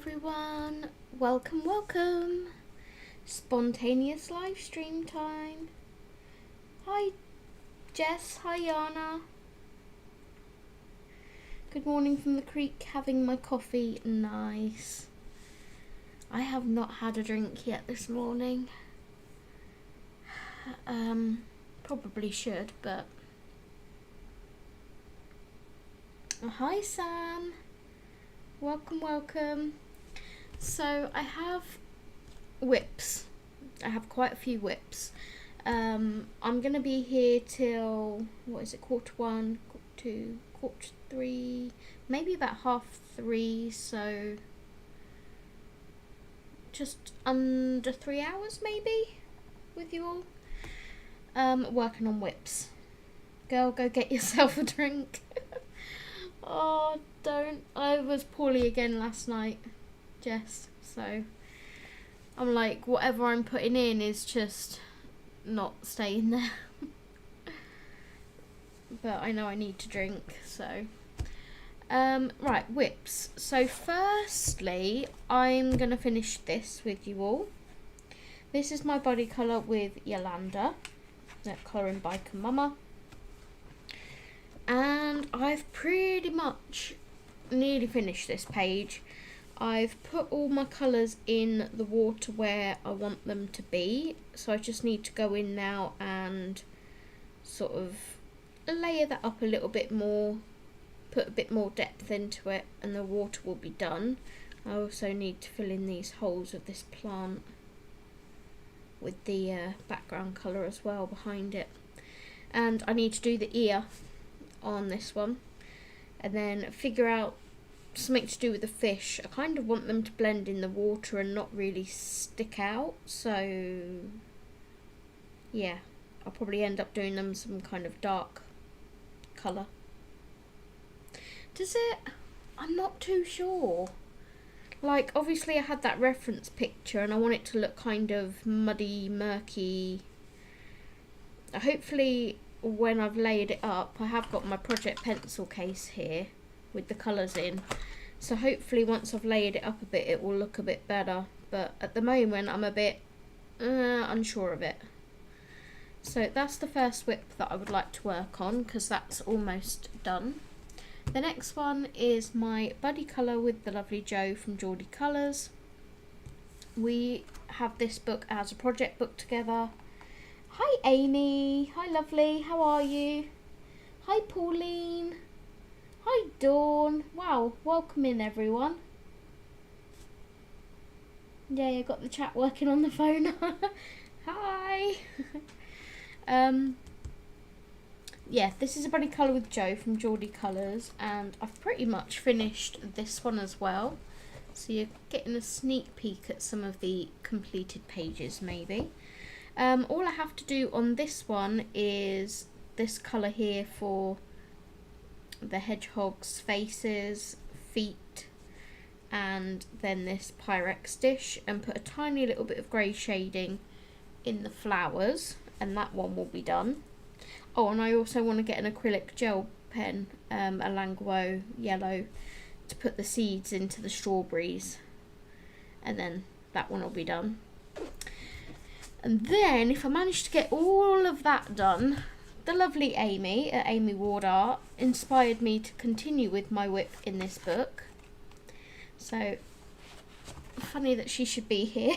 everyone, welcome. Spontaneous live stream time. Hi Jess, hi Yana. Good morning from the creek, having my coffee. Nice. I have not had a drink yet this morning. Probably should, but hi Sam. Welcome. So I have whips. I have quite a few whips. I'm gonna be here till, what is it, 1:15, 2:45, 3:45, maybe about 3:30, so just under 3 hours maybe with you all. Working on whips. Girl, go get yourself a drink. Oh, don't. I was poorly again last night, Jess, so I'm like, whatever I'm putting in is just not staying there. But I know I need to drink, so right, whips. So firstly, I'm gonna finish this with you all. This is my body colour with Yolanda, that colouring by Mama. And I've pretty much nearly finished this page. I've put all my colours in the water where I want them to be, so I just need to go in now and sort of layer that up a little bit more, put a bit more depth into it, and the water will be done. I also need to fill in these holes of this plant with the background colour as well behind it. And I need to do the ear on this one, and then figure out something to do with the fish. I kind of want them to blend in the water and not really stick out, so yeah, I'll probably end up doing them some kind of dark colour. Does it? I'm not too sure. Like, obviously I had that reference picture and I want it to look kind of muddy, murky. Hopefully when I've layered it up, I have got my project pencil case here with the colours in, so hopefully once I've layered it up a bit it will look a bit better, but at the moment I'm a bit unsure of it. So that's the first whip that I would like to work on, because that's almost done. The next one is my buddy colour with the lovely Jo from Geordie Colours. We have this book as a project book together. Hi Amy, hi lovely, how are you? Hi Pauline, hi Dawn. Wow, welcome in everyone. Yeah, I got the chat working on the phone. Hi. Yeah, this is a buddy colour with Jo from Geordie Colours, and I've pretty much finished this one as well. So you're getting a sneak peek at some of the completed pages maybe. All I have to do on this one is this colour here for the hedgehog's faces, feet, and then this Pyrex dish, and put a tiny little bit of grey shading in the flowers, and that one will be done. Oh, and I also want to get an acrylic gel pen, a Languo yellow, to put the seeds into the strawberries, and then that one will be done. And then, if I manage to get all of that done, the lovely Amy at Amy Ward Art inspired me to continue with my whip in this book. So, funny that she should be here.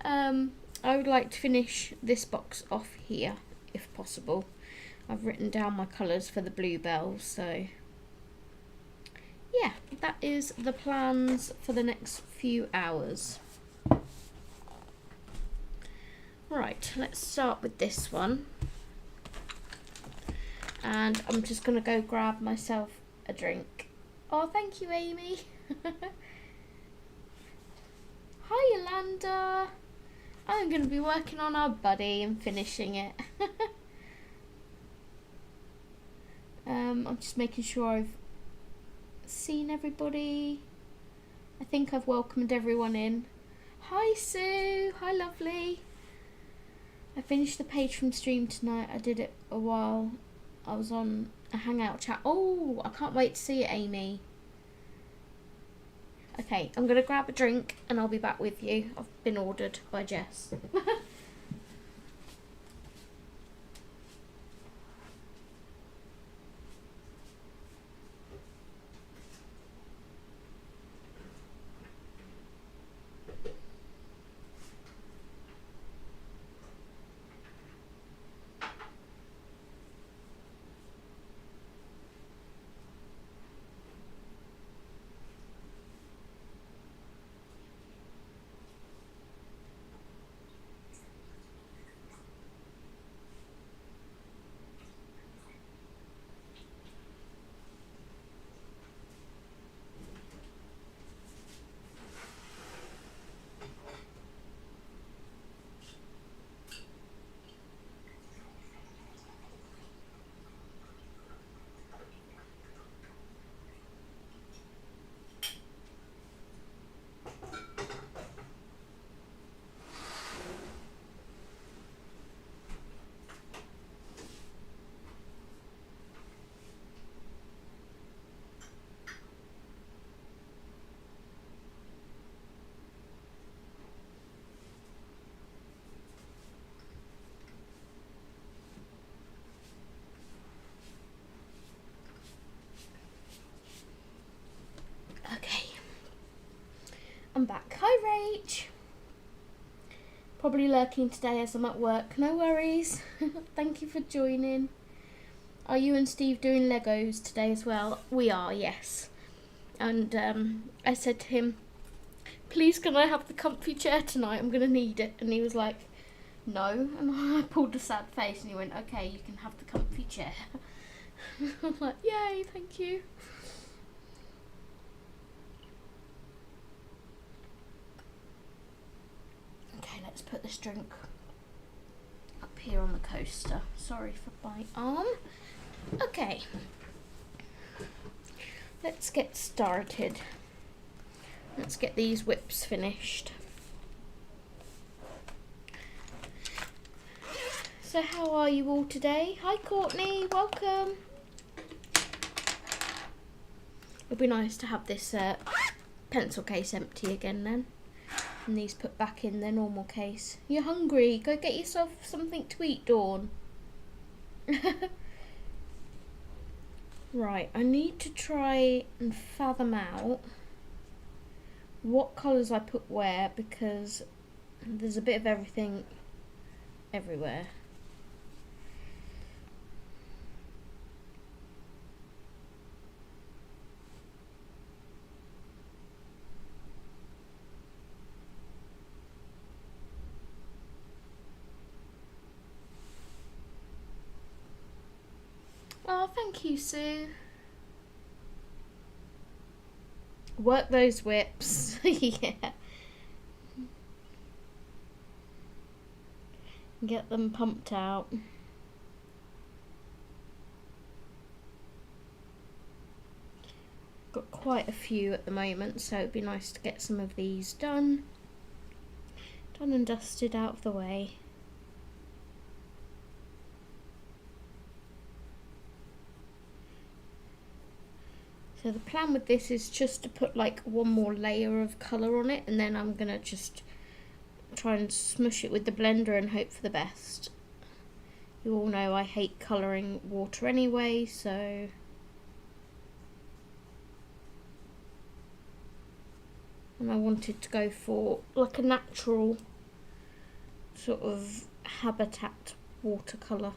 I would like to finish this box off here, if possible. I've written down my colours for the bluebells, so yeah, that is the plans for the next few hours. Right, let's start with this one. And I'm just going to go grab myself a drink. Oh, thank you, Amy. Hi, Yolanda. I'm going to be working on our buddy and finishing it. I'm just making sure I've seen everybody. I think I've welcomed everyone in. Hi, Sue. Hi, lovely. I finished the page from stream tonight. I did it a while. I was on a hangout chat. Oh, I can't wait to see it, Amy. Okay, I'm gonna grab a drink and I'll be back with you. I've been ordered by Jess. Okay, I'm back. Hi Rach. Probably lurking today as I'm at work. No worries. Thank you for joining. Are you and Steve doing Legos today as well? We are, yes. And I said to him, please can I have the comfy chair tonight? I'm going to need it. And he was like, no. And I pulled a sad face and he went, okay, you can have the comfy chair. I'm like, yay, thank you. Okay, let's put this drink up here on the coaster. Sorry for my arm. Okay, let's get started. Let's get these whips finished. So how are you all today? Hi Courtney, welcome. It'd be nice to have this pencil case empty again then. And these put back in their normal case. You're hungry? Go get yourself something to eat, Dawn. Right, I need to try and fathom out what colours I put where, because there's a bit of everything everywhere. Oh, thank you, Sue. Work those whips. Yeah. Get them pumped out. Got quite a few at the moment, so it'd be nice to get some of these done. Done and dusted out of the way. So the plan with this is just to put like one more layer of colour on it, and then I'm gonna just try and smush it with the blender and hope for the best. You all know I hate colouring water anyway, so and I wanted to go for like a natural sort of habitat watercolour.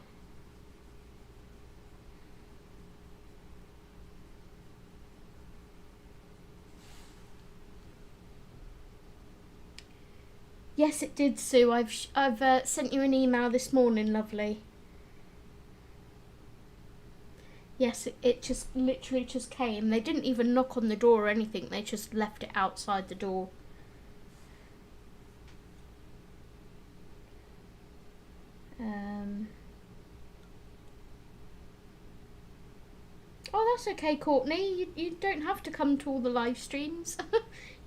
Yes, it did, Sue. I've sent you an email this morning, lovely. Yes, it just literally just came. They didn't even knock on the door or anything. They just left it outside the door. Oh, that's okay, Courtney. You don't have to come to all the live streams.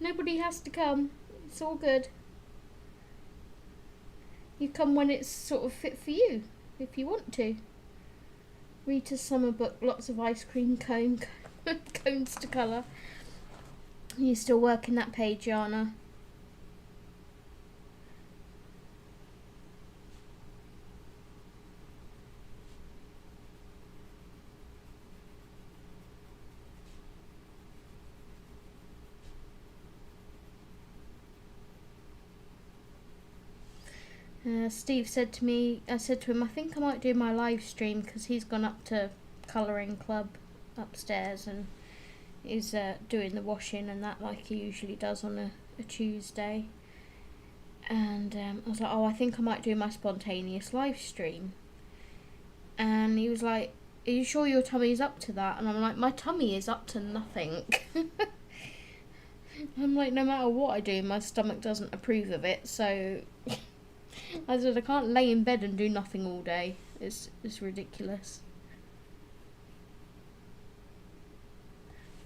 Nobody has to come. It's all good. You come when it's sort of fit for you, if you want to. Rita's summer book, lots of ice cream cones to colour. You still working that page, Yana? Steve said to me, I said to him, I think I might do my live stream because he's gone up to colouring club upstairs and is doing the washing and that like he usually does on a Tuesday. And I was like, oh, I think I might do my spontaneous live stream. And he was like, are you sure your tummy's up to that? And I'm like, my tummy is up to nothing. I'm like, no matter what I do, my stomach doesn't approve of it, so I said I can't lay in bed and do nothing all day. It's ridiculous.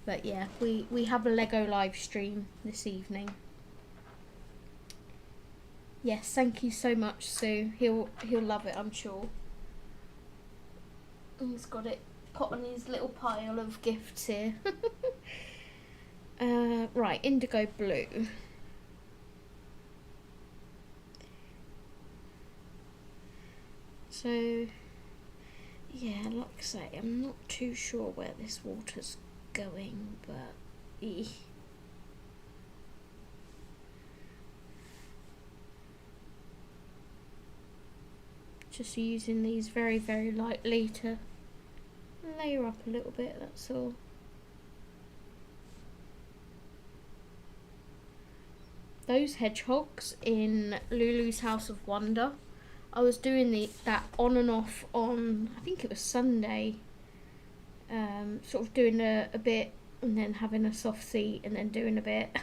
But yeah, we have a Lego live stream this evening. Yes, thank you so much, Sue. He'll love it, I'm sure. He's got it put on his little pile of gifts here. Right, indigo blue. So, yeah, like I say, I'm not too sure where this water's going, but just using these very, very lightly to layer up a little bit, that's all. Those hedgehogs in Lulu's House of Wonder, I was doing that on and off on, I think it was Sunday, sort of doing a bit and then having a soft seat and then doing a bit.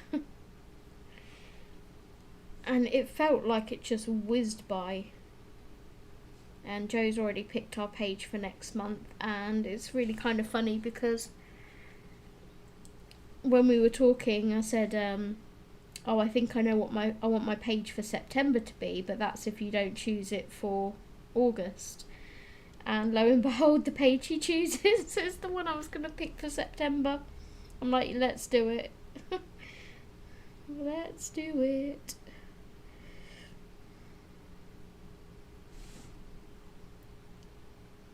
And it felt like it just whizzed by. And Joe's already picked our page for next month, and it's really kind of funny because when we were talking I said, oh, I think I know what I want my page for September to be, but that's if you don't choose it for August. And lo and behold, the page he chooses is the one I was going to pick for September. I'm like, let's do it. Let's do it.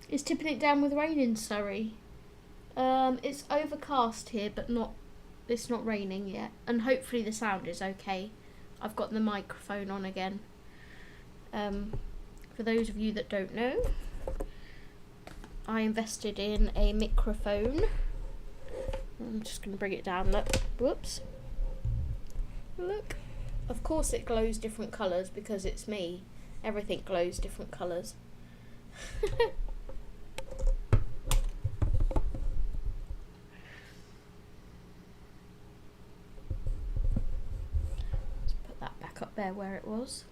It's tipping it down with rain in Surrey. It's overcast here, but it's not raining yet. And hopefully the sound is okay. I've got the microphone on again. For those of you that don't know, I invested in a microphone. I'm just going to bring it down, look. Whoops. Look. Of course it glows different colours because it's me. Everything glows different colours. Up there where it was.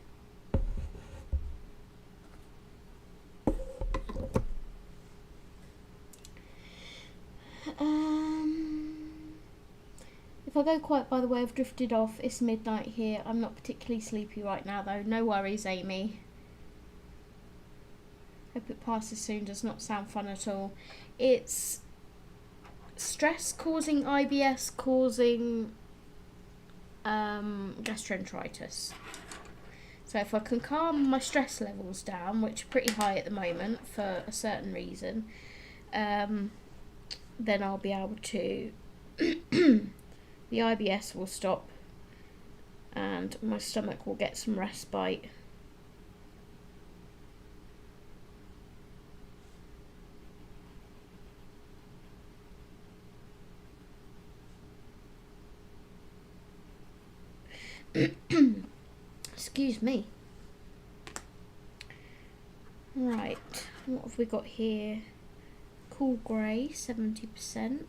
If I go quiet, by the way, I've drifted off. It's midnight here. I'm not particularly sleepy right now though. No worries, Amy. Hope it passes soon. Does not sound fun at all. It's stress causing IBS causing gastroenteritis. So if I can calm my stress levels down, which are pretty high at the moment for a certain reason, then I'll be able to the IBS will stop and my stomach will get some respite. Excuse me. Right, what have we got here? Cool grey, 70%.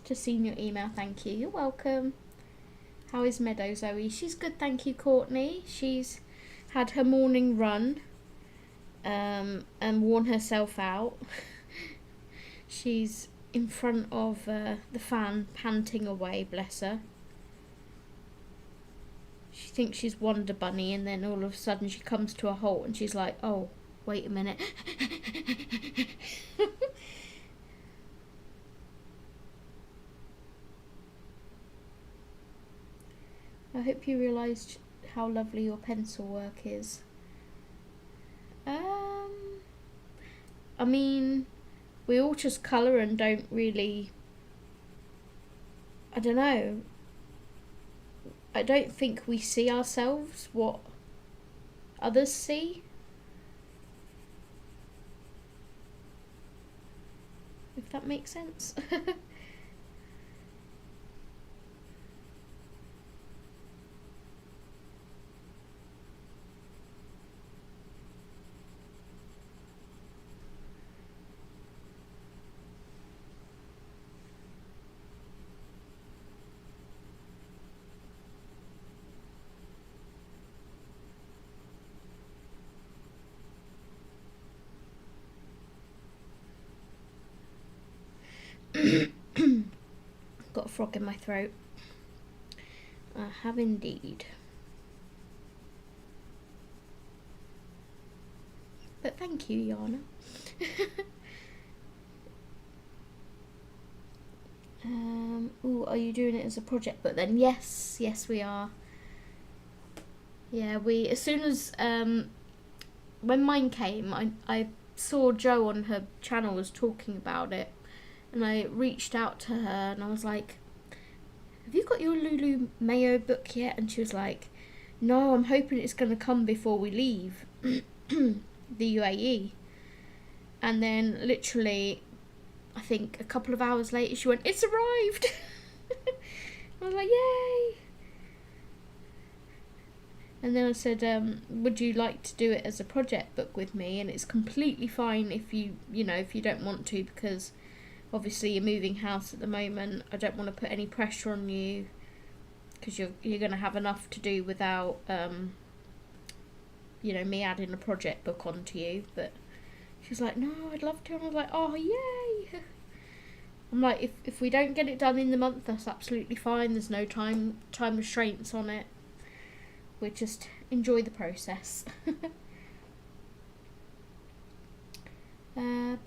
Just seen your email, thank you. You're welcome. How is Meadow, Zoe? She's good, thank you, Courtney. She's had her morning run. And worn herself out. She's in front of the fan, panting away, bless her. She's thinks she's Wonder Bunny, and then all of a sudden she comes to a halt and she's like, oh, wait a minute. I hope you realised how lovely your pencil work is. I mean, we all just colour and don't really, I don't know, I don't think we see ourselves what others see. If that makes sense. Got a frog in my throat. I have indeed. But thank you, Yana. Ooh, are you doing it as a project book then? Yes, we are. Yeah, as soon as, when mine came, I saw Jo on her channel was talking about it, and I reached out to her and I was like, have you got your Lulu Mayo book yet? And she was like, no, I'm hoping it's going to come before we leave the UAE. And then literally, I think a couple of hours later, she went, it's arrived. I was like, yay. And then I said, would you like to do it as a project book with me? And it's completely fine if you don't want to, because obviously you're moving house at the moment. I don't want to put any pressure on you, because you're going to have enough to do without, me adding a project book onto you. But she's like, no, I'd love to. And I was like, oh, yay. I'm like, if we don't get it done in the month, that's absolutely fine. There's no time restraints on it. We just enjoy the process.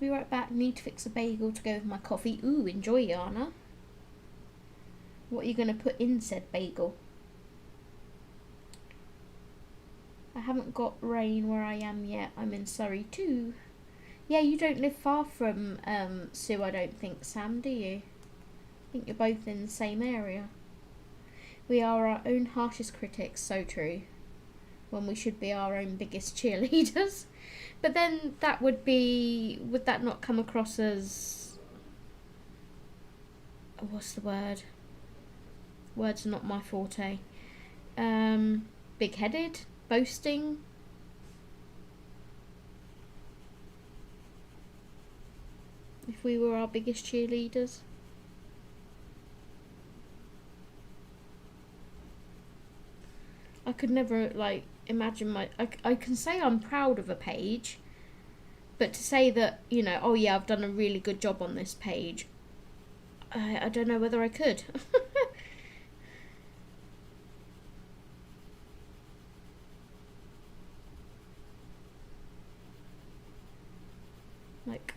Be right back. Need to fix a bagel to go with my coffee. Ooh, enjoy, Yana. What are you going to put in said bagel? I haven't got rain where I am yet. I'm in Surrey too. Yeah, you don't live far from Sue, I don't think, Sam, do you? I think you're both in the same area. We are our own harshest critics, so true. When we should be our own biggest cheerleaders. But then that would that not come across as, what's the word? Words are not my forte. Big-headed? Boasting? If we were our biggest cheerleaders? I could never, imagine I can say I'm proud of a page, but to say that, oh yeah, I've done a really good job on this page, I don't know whether I could.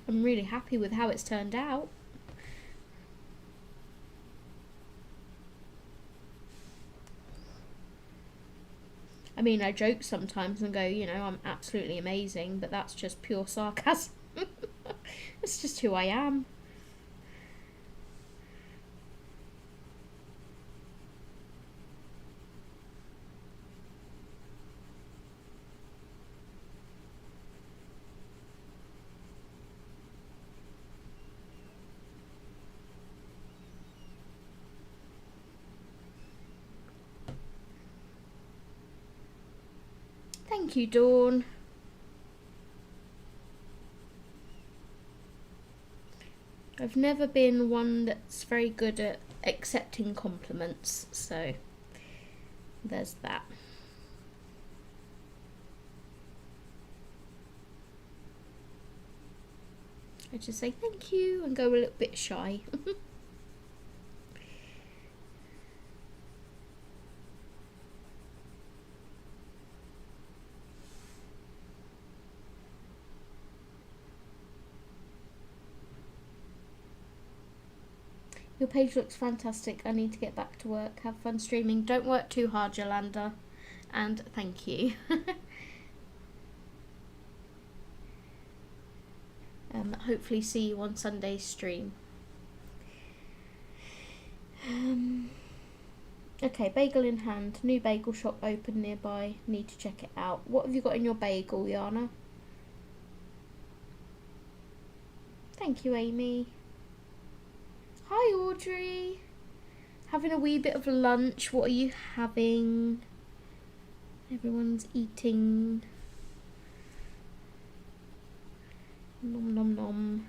I'm really happy with how it's turned out. I mean, I joke sometimes and go, I'm absolutely amazing, but that's just pure sarcasm. It's just who I am. Thank you, Dawn. I've never been one that's very good at accepting compliments, so there's that. I just say thank you and go a little bit shy. Your page looks fantastic. I need to get back to work. Have fun streaming. Don't work too hard, Yolanda. And thank you. Hopefully see you on Sunday's stream. Okay, bagel in hand. New bagel shop open nearby. Need to check it out. What have you got in your bagel, Yana? Thank you, Amy. Hi, Audrey. Having a wee bit of lunch. What are you having? Everyone's eating. Nom nom nom.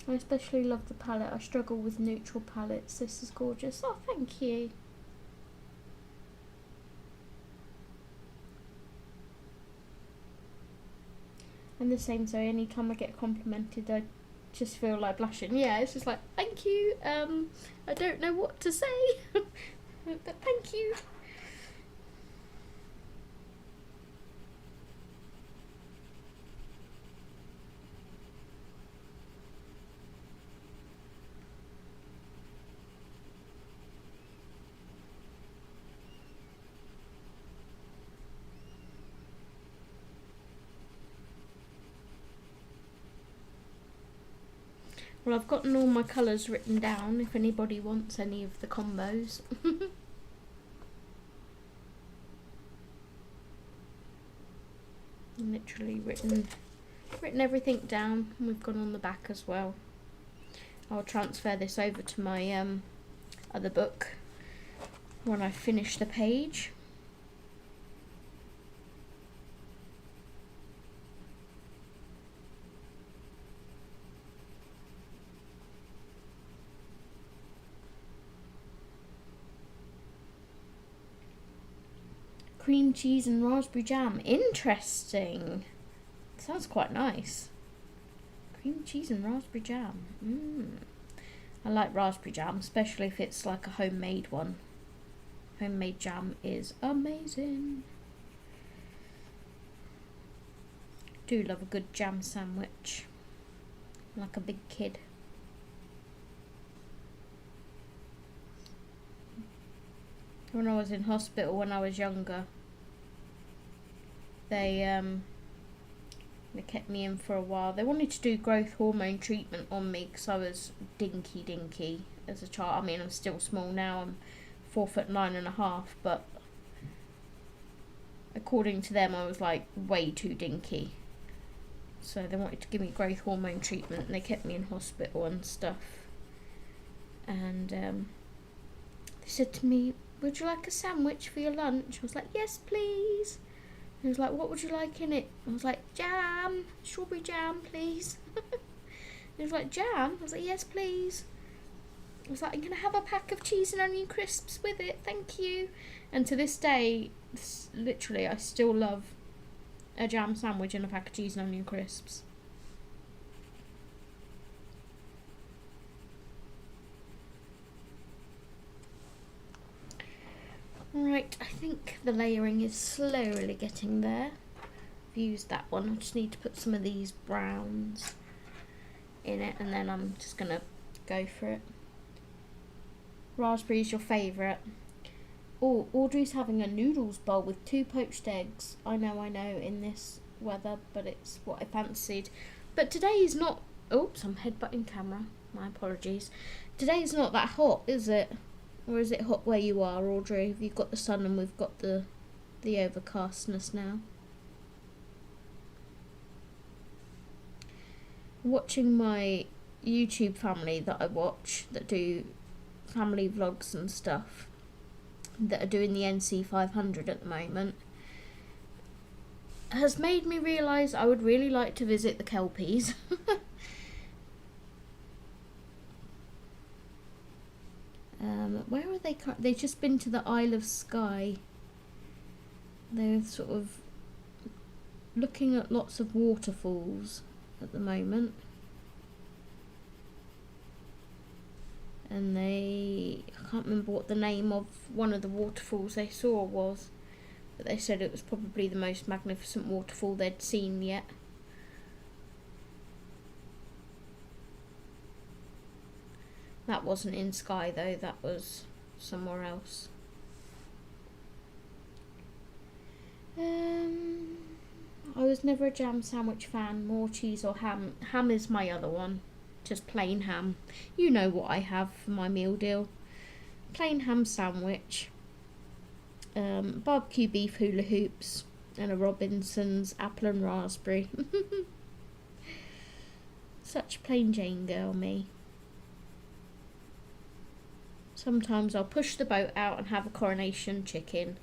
I especially love the palette. I struggle with neutral palettes. This is gorgeous. Oh, thank you. And the same, so anytime I get complimented, I just feel like blushing. Yeah, it's just like, thank you. I don't know what to say, but thank you. Well, I've gotten all my colours written down if anybody wants any of the combos. Literally written everything down. We've gone on the back as well. I'll transfer this over to my other book when I finish the page. Cream cheese and raspberry jam. Interesting. Sounds quite nice. Cream cheese and raspberry jam. I like raspberry jam, especially if it's like a homemade one. Homemade jam is amazing. Do love a good jam sandwich. Like a big kid. When I was in hospital when I was younger, they kept me in for a while. They wanted to do growth hormone treatment on me because I was dinky as a child. I mean, I'm still small now. I'm 4'9½", but according to them, I was like way too dinky. So they wanted to give me growth hormone treatment, and they kept me in hospital and stuff. And they said to me, "Would you like a sandwich for your lunch?" I was like, "Yes, please." He was like, "What would you like in it?" I was like, "Jam, strawberry jam, please." He was like, "Jam?" I was like, "Yes, please." I was like, "I'm going to have a pack of cheese and onion crisps with it, thank you." And to this day, literally, I still love a jam sandwich and a pack of cheese and onion crisps. Right, I think the layering is slowly getting there. I've used that one. I just need to put some of these browns in it, and then I'm just going to go for it. Raspberry is your favourite. Oh, Audrey's having a noodles bowl with 2 poached eggs. I know, in this weather, but it's what I fancied. But today is not... Oops, I'm headbutting camera. My apologies. Today is not that hot, is it? Or is it hot where you are, Audrey? Have you got the sun and we've got the overcastness now? Watching my YouTube family that I watch, that do family vlogs and stuff, that are doing the NC 500 at the moment, has made me realise I would really like to visit the Kelpies. Where are they? They've just been to the Isle of Skye. They're sort of looking at lots of waterfalls at the moment. And I can't remember what the name of one of the waterfalls they saw was, but they said it was probably the most magnificent waterfall they'd seen yet. That wasn't in Skye though, that was somewhere else. I was never a jam sandwich fan, more cheese or ham. Ham is my other one, just plain ham. You know what I have for my meal deal. Plain ham sandwich, barbecue beef hula hoops, and a Robinson's apple and raspberry. Such plain Jane girl, me. Sometimes I'll push the boat out and have a coronation chicken.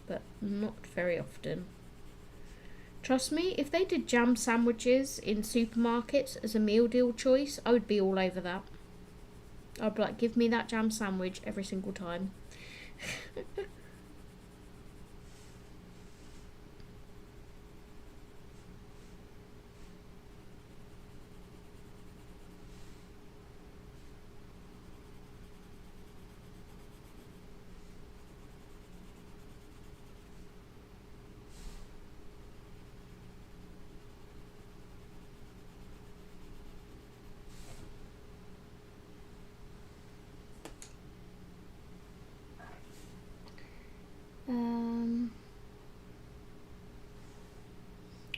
But not very often. Trust me, if they did jam sandwiches in supermarkets as a meal deal choice, I would be all over that. I'd be like, give me that jam sandwich every single time.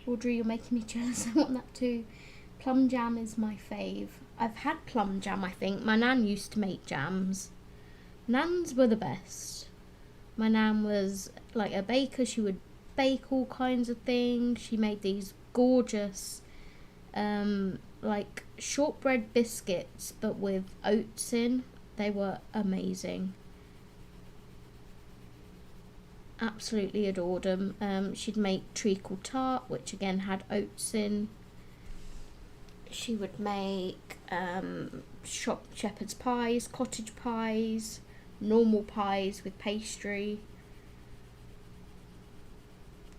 Audrey, you're making me jealous. I want that too. Plum jam is my fave. I've had plum jam, I think. My nan used to make jams. Nans were the best. My nan was like a baker. She would bake all kinds of things. She made these gorgeous like shortbread biscuits but with oats in. They were amazing. Absolutely adored them. She'd make treacle tart, which again had oats in. She would make shepherd's pies, cottage pies, normal pies with pastry.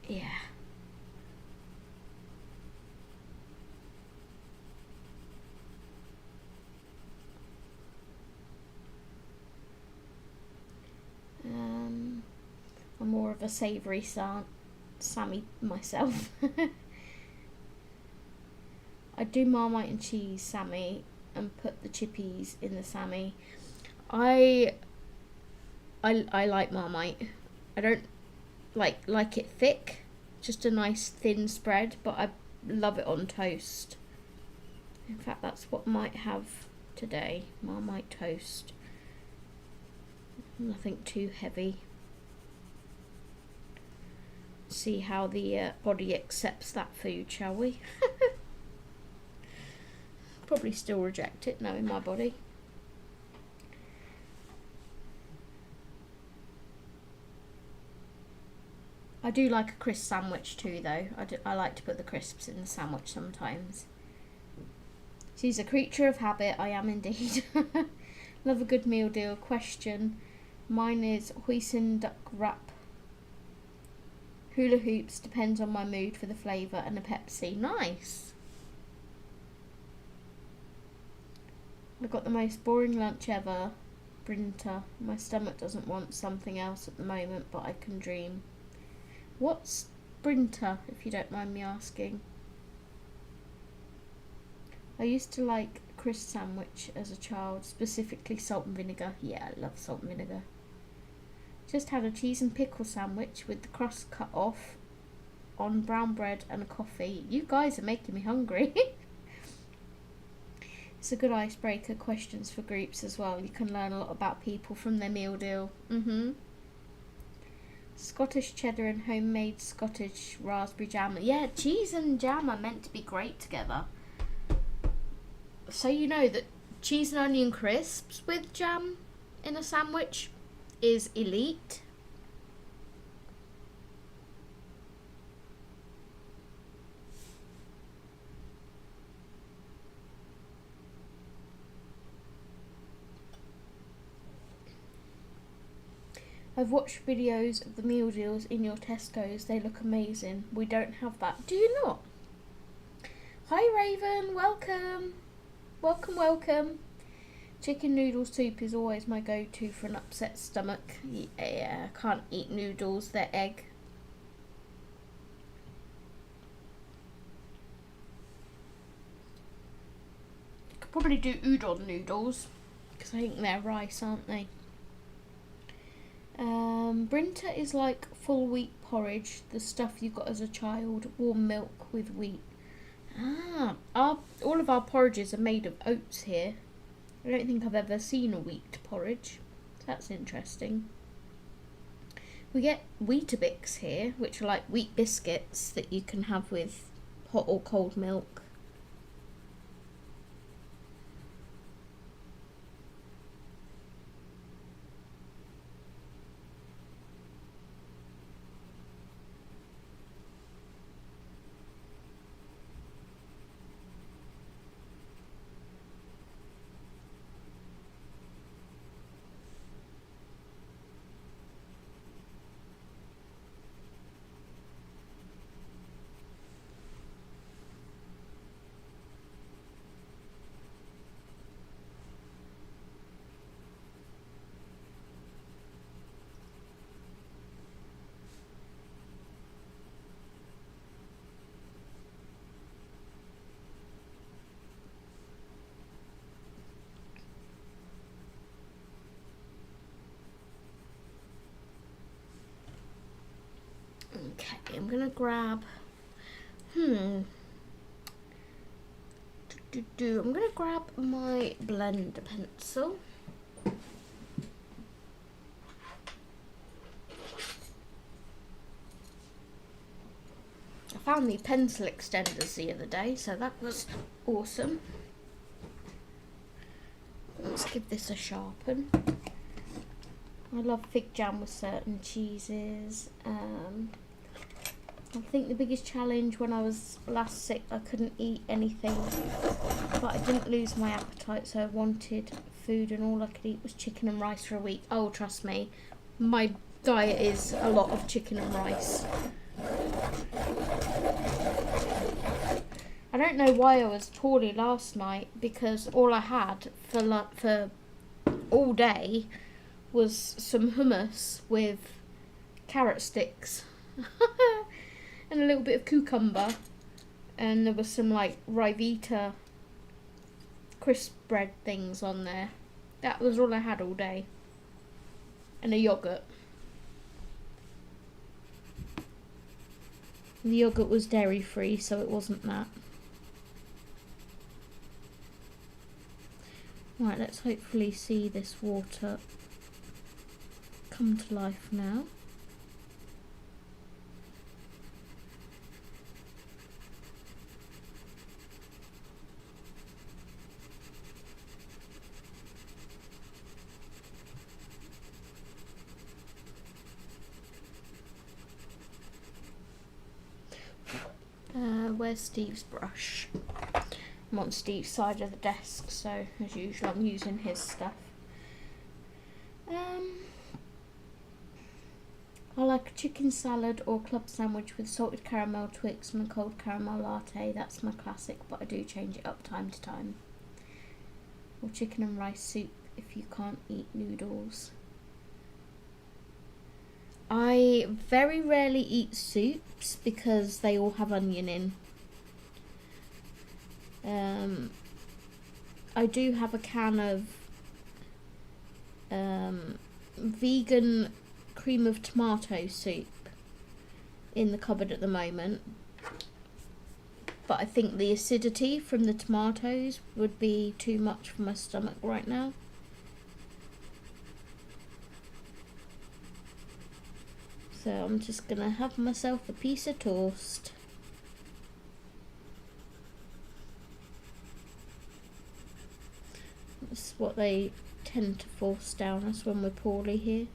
Yeah. I'm more of a savoury Sammy myself. I do Marmite and cheese Sammy and put the chippies in the Sammy. I like Marmite. I don't like it thick, just a nice thin spread, but I love it on toast. In fact, that's what I might have today, Marmite toast. Nothing too heavy. See how the body accepts that food, shall we? Probably still reject it, knowing my body. I do like a crisp sandwich too, though. I like to put the crisps in the sandwich sometimes. She's a creature of habit, I am indeed. Love a good meal deal. Question. Mine is hoisin duck wrap. Hula hoops depends on my mood for the flavour, and a Pepsi. Nice. I got the most boring lunch ever. Brinta. My stomach doesn't want something else at the moment, but I can dream. What's Brinta, if you don't mind me asking? I used to like crisp sandwich as a child, specifically salt and vinegar. Yeah, I love salt and vinegar. Just had a cheese and pickle sandwich with the crust cut off on brown bread and a coffee. You guys are making me hungry. It's a good icebreaker, questions for groups as well. You can learn a lot about people from their meal deal. Scottish cheddar and homemade Scottish raspberry jam. Yeah, cheese and jam are meant to be great together. So you know that cheese and onion crisps with jam in a sandwich is elite. I've watched videos of the meal deals in your Tesco's. They look amazing. We don't have that. Do you not? Hi Raven, welcome. Welcome, welcome. Chicken noodle soup is always my go-to for an upset stomach. Yeah, I can't eat noodles, they're egg. Could probably do udon noodles, because I think they're rice, aren't they? Brinta is like full wheat porridge, the stuff you got as a child, warm milk with wheat. All of our porridges are made of oats here. I don't think I've ever seen a wheat porridge. That's interesting. We get Weetabix here, which are like wheat biscuits that you can have with hot or cold milk. Okay, I'm gonna grab, I'm gonna grab my blender pencil. I found the pencil extenders the other day, so that was awesome. Let's give this a sharpen. I love fig jam with certain cheeses. I think the biggest challenge when I was last sick, I couldn't eat anything, but I didn't lose my appetite, so I wanted food and all I could eat was chicken and rice for a week. Oh, trust me, my diet is a lot of chicken and rice. I don't know why I was poorly last night, because all I had for all day was some hummus with carrot sticks. And a little bit of cucumber, and there was some like Rivita crisp bread things on there. That was all I had all day, and a yogurt. The yogurt was dairy free, so it wasn't that. Right, let's hopefully see this water come to life now. Where's Steve's brush? I'm on Steve's side of the desk, so as usual I'm using his stuff. I like a chicken salad or club sandwich with salted caramel Twix and a cold caramel latte. That's my classic, but I do change it up time to time. Or chicken and rice soup if you can't eat noodles. I very rarely eat soups because they all have onion in. I do have a can of vegan cream of tomato soup in the cupboard at the moment, but I think the acidity from the tomatoes would be too much for my stomach right now. So I'm just gonna have myself a piece of toast. That's what they tend to force down us when we're poorly here.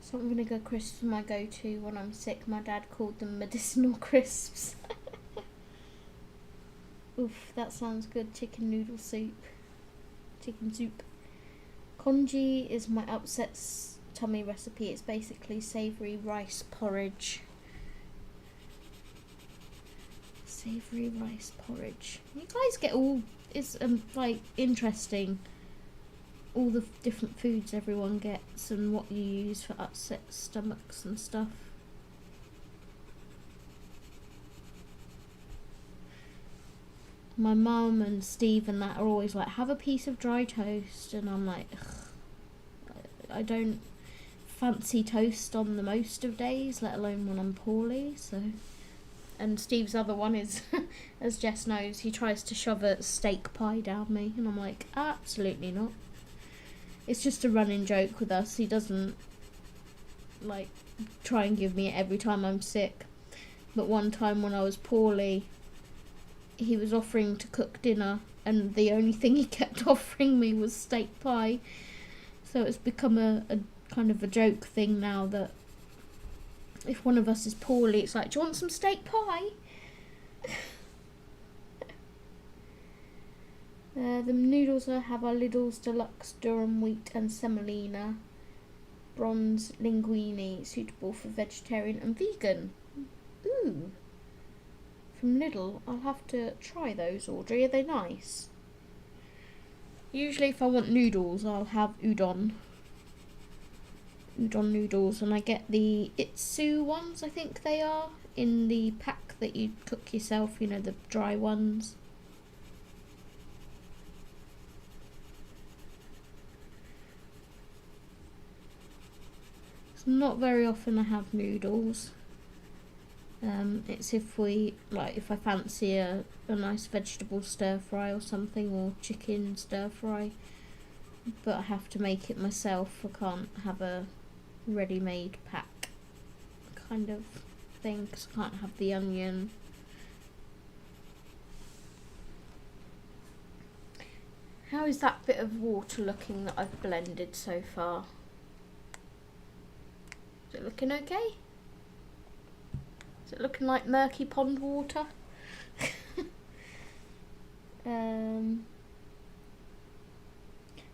Salt and vinegar crisps are my go-to when I'm sick. My dad called them medicinal crisps. Oof, that sounds good. Chicken noodle soup. Chicken soup. Congee is my upset tummy recipe. It's basically savoury rice porridge. Savoury rice porridge. You guys get all... It's like interesting. All the different foods everyone gets and what you use for upset stomachs and stuff. My mum and Steve and that are always like, have a piece of dry toast, and I'm like, ugh, I don't fancy toast on the most of days, let alone when I'm poorly. So, and Steve's other one is, as Jess knows, he tries to shove a steak pie down me, and I'm like, absolutely not. It's just a running joke with us. He doesn't like try and give me it every time I'm sick. But one time when I was poorly, he was offering to cook dinner, and the only thing he kept offering me was steak pie. So it's become a kind of a joke thing now that if one of us is poorly, it's like, do you want some steak pie? The noodles I have are Lidl's Deluxe Durum Wheat and Semolina Bronze Linguine, suitable for vegetarian and vegan. Ooh. From Lidl. I'll have to try those, Audrey. Are they nice? Usually if I want noodles, I'll have udon noodles, and I get the Itsu ones, I think they are, in the pack that you cook yourself, you know, the dry ones. It's not very often I have noodles. It's if I fancy a nice vegetable stir fry or something, or chicken stir fry, but I have to make it myself. I can't have a ready-made pack kind of thing, because I can't have the onion. How is that bit of water looking that I've blended so far? Is it looking okay? Is it looking like murky pond water?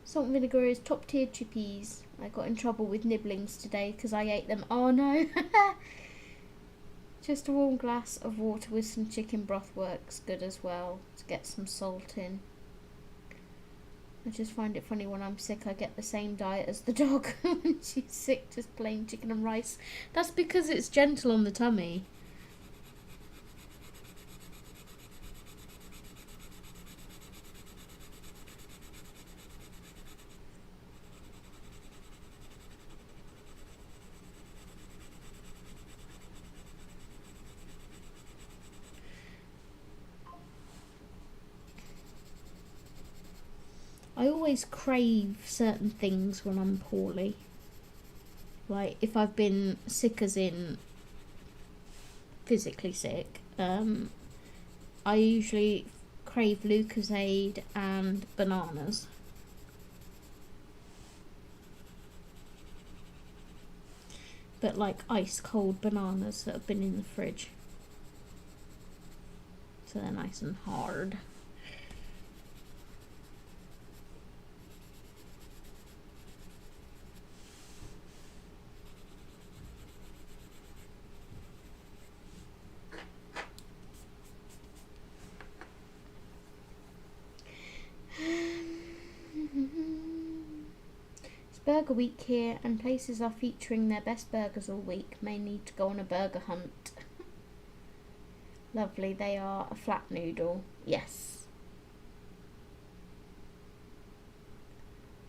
Salt and vinegar is top tier chippies. I got in trouble with nibblings today because I ate them. Oh no! Just a warm glass of water with some chicken broth works good as well, to get some salt in. I just find it funny when I'm sick, I get the same diet as the dog. When she's sick, just plain chicken and rice. That's because it's gentle on the tummy. I always crave certain things when I'm poorly. Like if I've been sick as in physically sick, I usually crave Lucozade and bananas. But like ice cold bananas that have been in the fridge. So they're nice and hard. Burger week here, and places are featuring their best burgers all week. May need to go on a burger hunt. Lovely, they are a flat noodle. Yes.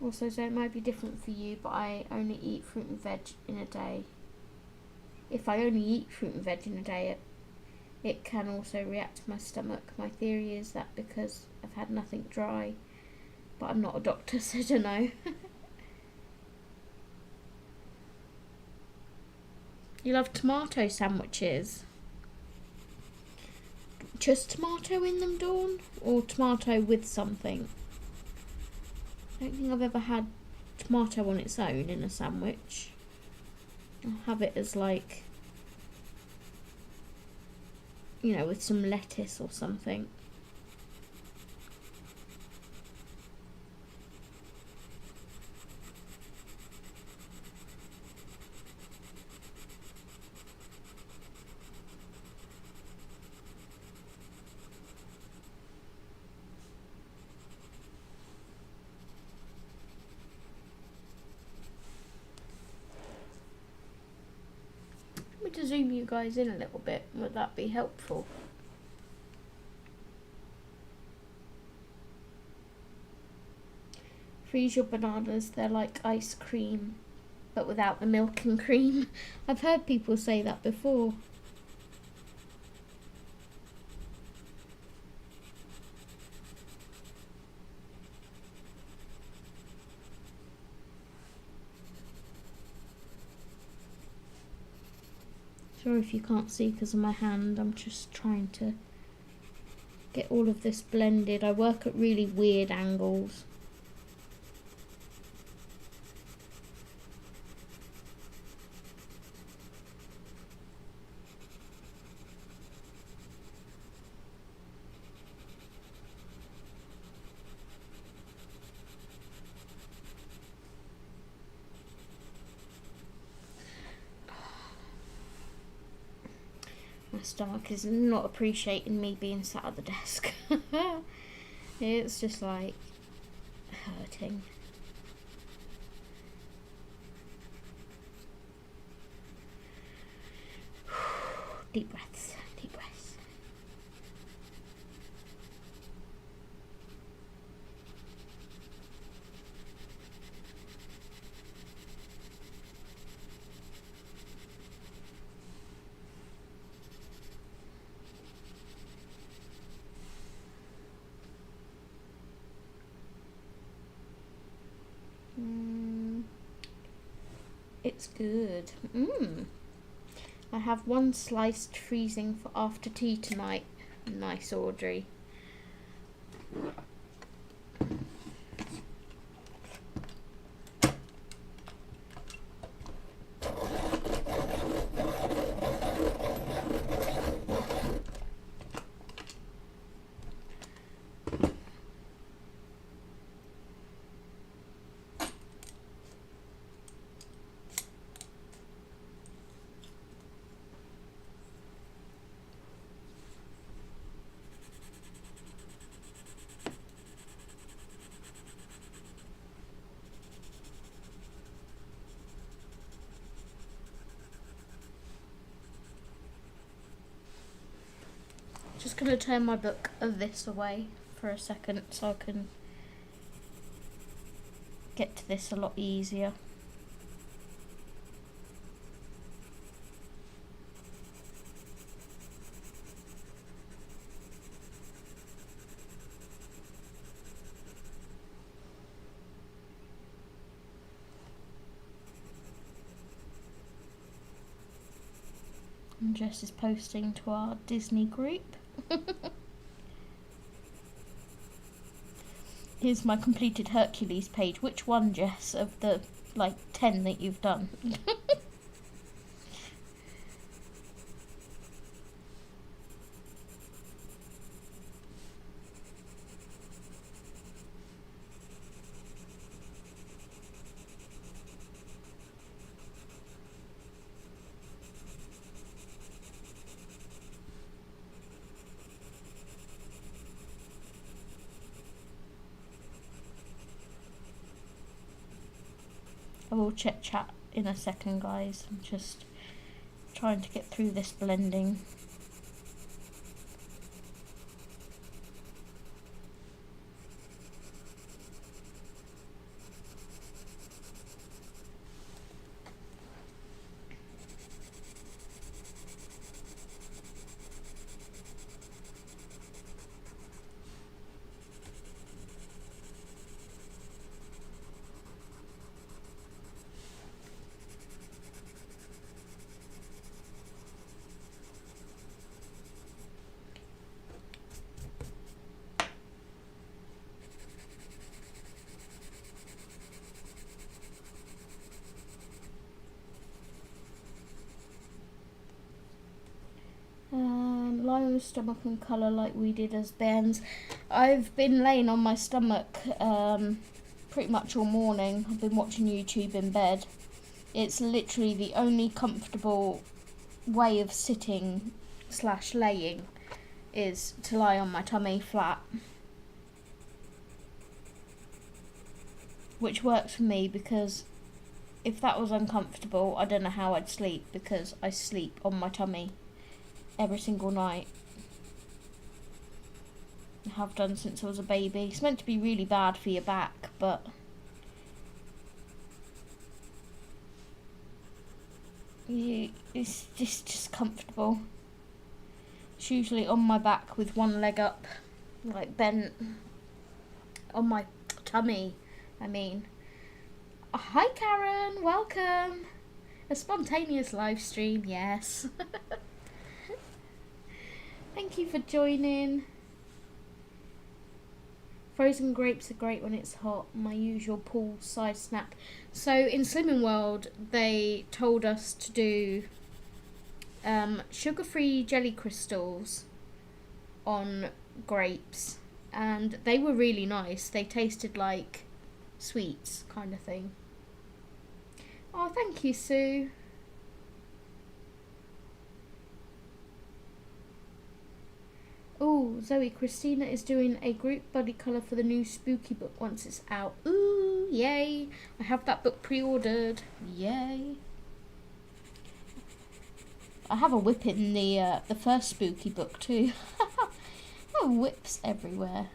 Also, so it might be different for you, but I only eat fruit and veg in a day. If I only eat fruit and veg in a day, it can also react to my stomach. My theory is that because I've had nothing dry, but I'm not a doctor, so I don't know. You love tomato sandwiches? Just tomato in them, Dawn? Or tomato with something? I don't think I've ever had tomato on its own in a sandwich. I'll have it as like, you know, with some lettuce or something. me to zoom you guys in a little bit? Would that be helpful? Freeze your bananas, they're like ice cream, but without the milk and cream. I've heard people say that before. Sorry if you can't see because of my hand, I'm just trying to get all of this blended. I work at really weird angles. My stomach is not appreciating me being sat at the desk. It's just like hurting. Deep breaths, deep breaths. It's good. I have one sliced freezing for after tea tonight. Nice, Audrey. Just going to turn my book of this away for a second so I can get to this a lot easier. And Jess is posting to our Disney group. Here's my completed Hercules page. Which one, Jess, of the like 10 that you've done? I will check chat in a second, guys. I'm just trying to get through this blending. Lie on your stomach and colour like we did as Ben's. I've been laying on my stomach pretty much all morning. I've been watching YouTube in bed. It's literally the only comfortable way of sitting / laying is to lie on my tummy flat, which works for me because if that was uncomfortable, I don't know how I'd sleep, because I sleep on my tummy every single night. I have done since I was a baby. It's meant to be really bad for your back, but it's just comfortable. It's usually on my back with one leg up, like bent on my tummy, I mean. Hi Karen, welcome. A spontaneous live stream, yes. Thank you for joining. Frozen grapes are great when it's hot. My usual poolside snack. So in Slimming World, they told us to do sugar-free jelly crystals on grapes, and they were really nice. They tasted like sweets kind of thing. Oh, thank you, Sue. Oh, Zoe, Christina is doing a group buddy colour for the new spooky book once it's out. Ooh, yay. I have that book pre-ordered. Yay. I have a whip in the first spooky book too. There are whips everywhere.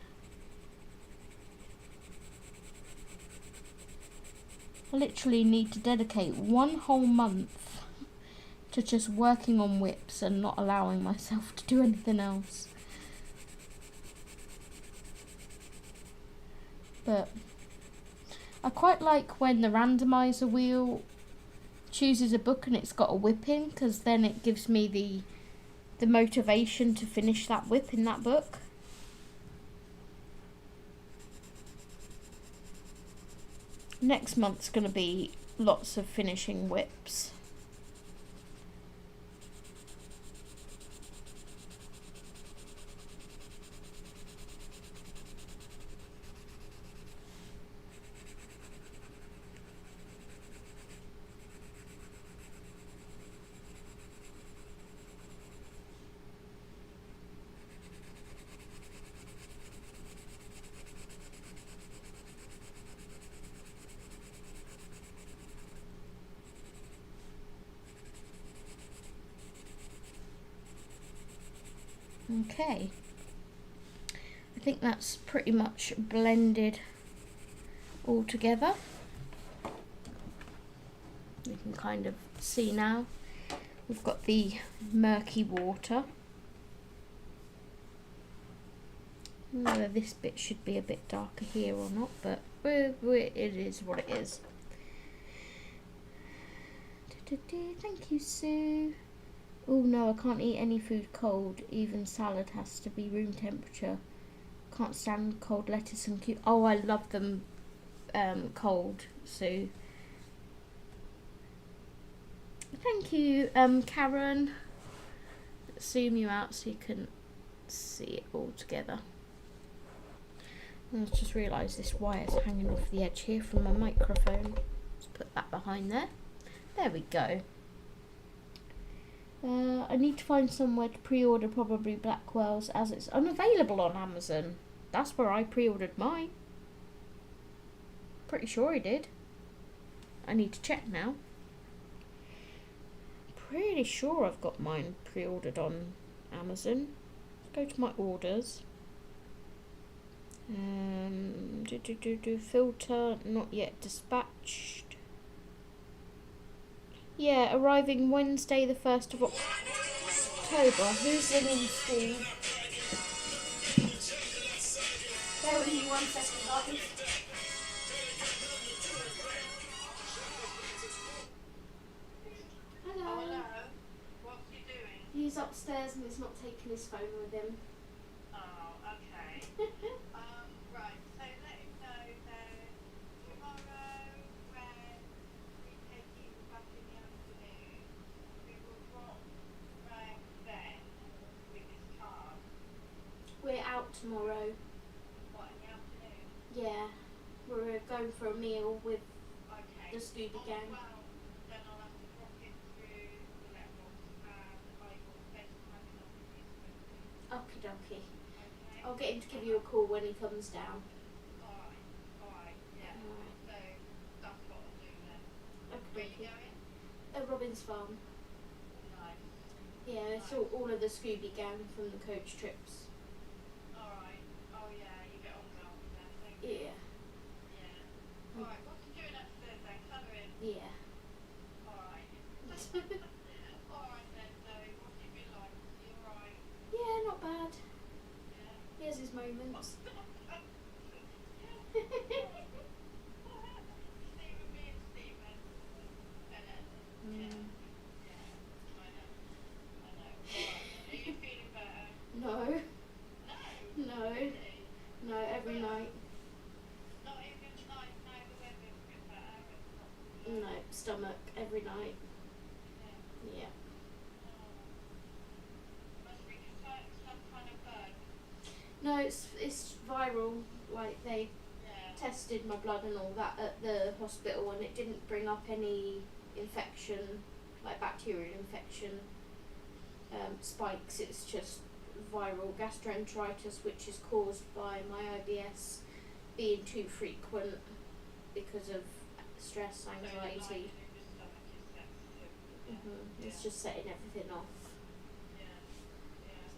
I literally need to dedicate one whole month to just working on whips and not allowing myself to do anything else. But I quite like when the randomizer wheel chooses a book and it's got a whip in, because then it gives me the motivation to finish that whip in that book. Next month's going to be lots of finishing whips. Okay, I think that's pretty much blended all together. You can kind of see now we've got the murky water. Whether this bit should be a bit darker here or not, but it is what it is. Thank you, Sue. Oh no, I can't eat any food cold. Even salad has to be room temperature. Can't stand cold lettuce and cucumber. Oh, I love them cold, Sue. Thank you, Karen. Let's zoom you out so you can see it all together. I've just realised this wire's hanging off the edge here from my microphone. Let's put that behind there. There we go. I need to find somewhere to pre-order probably Blackwell's, as it's unavailable on Amazon. That's where I pre-ordered mine. Pretty sure I did. I need to check now. Pretty sure I've got mine pre-ordered on Amazon. Let's go to my orders. Filter not yet dispatched. Yeah, arriving Wednesday the 1st of October. Who's ringing Steve? Bear with me 1 second, guys. Hello. Oh, hello. What's he doing? He's upstairs and he's not taking his phone with him. Oh, okay. Right, so let him know that tomorrow when we take him back in the afternoon, we will drop round then with his car. We're out tomorrow. What, in the afternoon? Yeah, we're going for a meal with Okay. the Scooby gang. Well, then I'll have to drop him through the levels and I will FaceTime him on his phone. Okie dokie. Okay? I'll get him to give you a call when he comes down. Alright, yeah. Alright. So that's what I'll do then. Okie Robin's Farm. Nice. Yeah, it's all of the Scooby gang from the coach trips. Alright. Oh yeah, you get on well with them, don't you? Yeah. Yeah. Alright, what's you doing upstairs then? Colouring? Yeah. Alright. Alright then, Zoe, what's it been like? You alright? Yeah, not bad. Yeah. He has his moments. Stephen being Stephen. Yeah. Mm. Yeah. I know. Alright. Are you feeling better? No. No. No. Really? No, every night. Not even tonight, no, the weather's a bit better. It's not. No, stomach every night. Yeah. Yeah. Must be some kind of bug. No, it's viral. Like they Yeah. tested my blood and all that at the hospital, and it didn't bring up any infection, like bacterial infection spikes. It's just viral gastroenteritis, which is caused by my IBS being too frequent because of stress, anxiety. So your stomach is sensitive. Yeah. It's just setting everything off. Yeah. Yeah.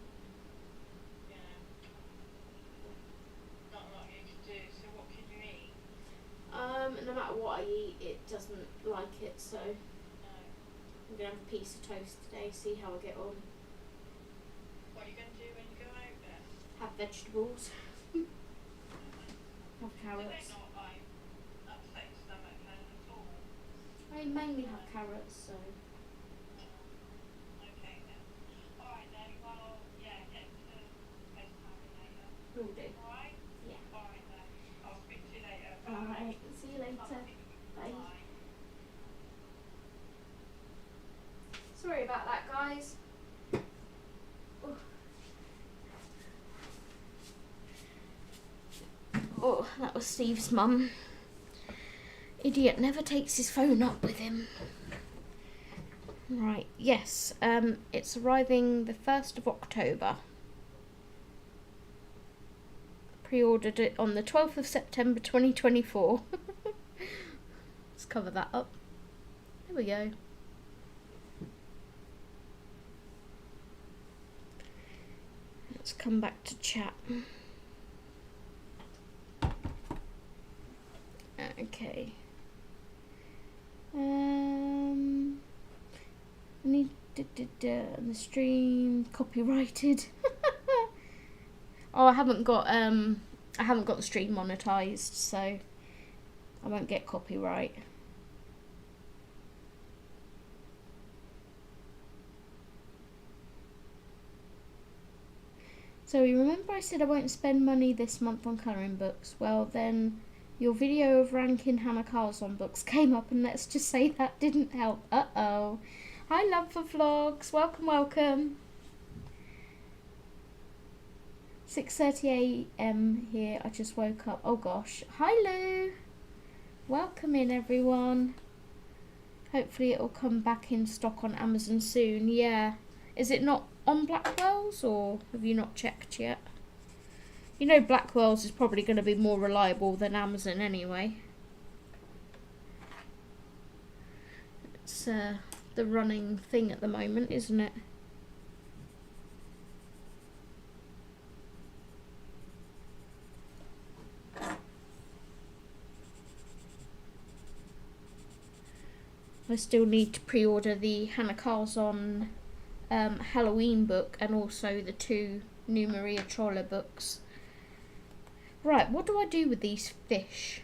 Yeah. Not a lot you can do. So what can you eat? No matter what I eat, it doesn't like it, so No. I'm gonna have a piece of toast today, see how I get on. What are you going to do when you go out there? Have vegetables, have Do they carrots. not like upset your stomach then at all? I mainly have carrots, so Okay then. Alright then, well, yeah, get to FaceTime later. will do. Alright? Yeah. Alright then. I'll speak to you later. Alright, see you later. Bye. Sorry about that, guys. Oh, that was Steve's mum. Idiot never takes his phone up with him. Right, yes, it's arriving the 1st of October. Pre-ordered it on the 12th of September 2024. Let's cover that up. There we go. Let's come back to chat. Okay. I need the stream copyrighted. Oh, I haven't got the stream monetized, so I won't get copyright. So you remember I said I won't spend money this month on colouring books? Well then, your video of ranking Hannah Carlson books came up, and let's just say that didn't help. Uh-oh. Hi Love for Vlogs, welcome, welcome. 6:30 AM here, I just woke up. Oh gosh. Hi Lou. Welcome in everyone. Hopefully it'll come back in stock on Amazon soon. Yeah. Is it not on Blackwell's, or have you not checked yet? You know Blackwell's is probably going to be more reliable than Amazon anyway. It's the running thing at the moment, isn't it? I still need to pre-order the Hannah Carlson Halloween book, and also the 2 new Maria Troller books. Right, what do I do with these fish?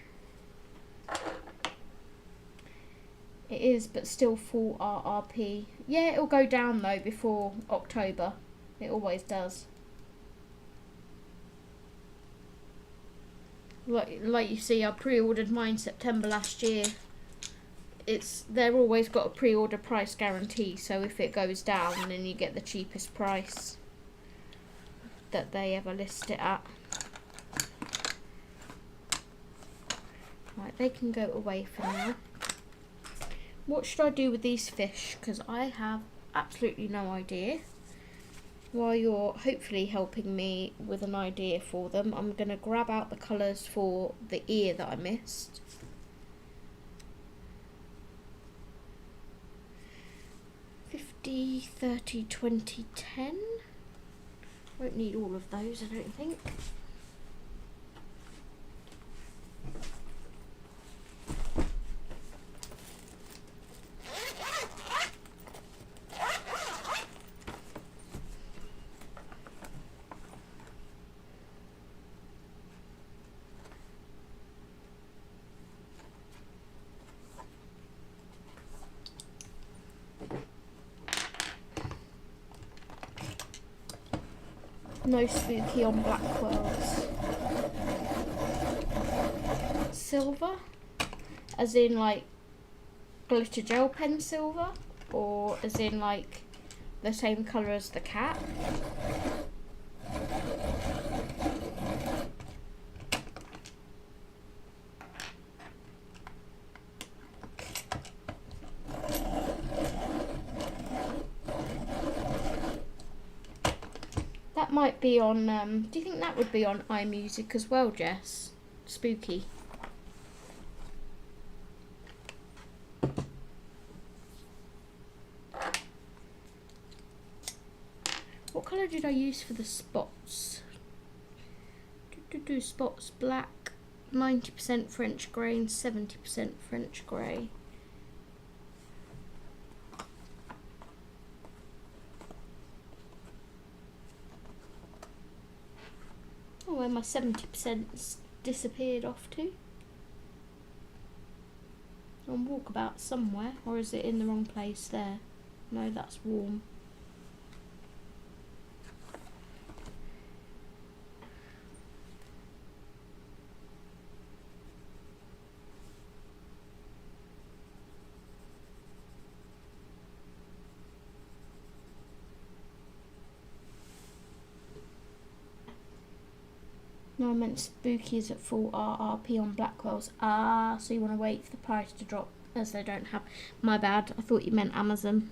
It is, but still full RRP. Yeah, it'll go down though before October. It always does. Like you see, I pre-ordered mine September last year. They're always got a pre-order price guarantee, so if it goes down, then you get the cheapest price that they ever list it at. Right, they can go away for now. What should I do with these fish? Because I have absolutely no idea. While you're hopefully helping me with an idea for them, I'm going to grab out the colours for the ear that I missed. 50, 30, 20, 10. Won't need all of those, I don't think. No spooky on Blackwell's. Silver? As in like glitter gel pen silver? Or as in like the same colour as the cat? That might be on, do you think that would be on iMusic as well, Jess? Spooky. What colour did I use for the spots? Spots, black, 90% French grey and 70% French grey. Oh, where my 70%'s disappeared off to? On walkabout somewhere, or is it in the wrong place there? No, that's warm. No, I meant spooky is at full RRP on Blackwell's. Ah, so you want to wait for the price to drop as they don't have. My bad, I thought you meant Amazon.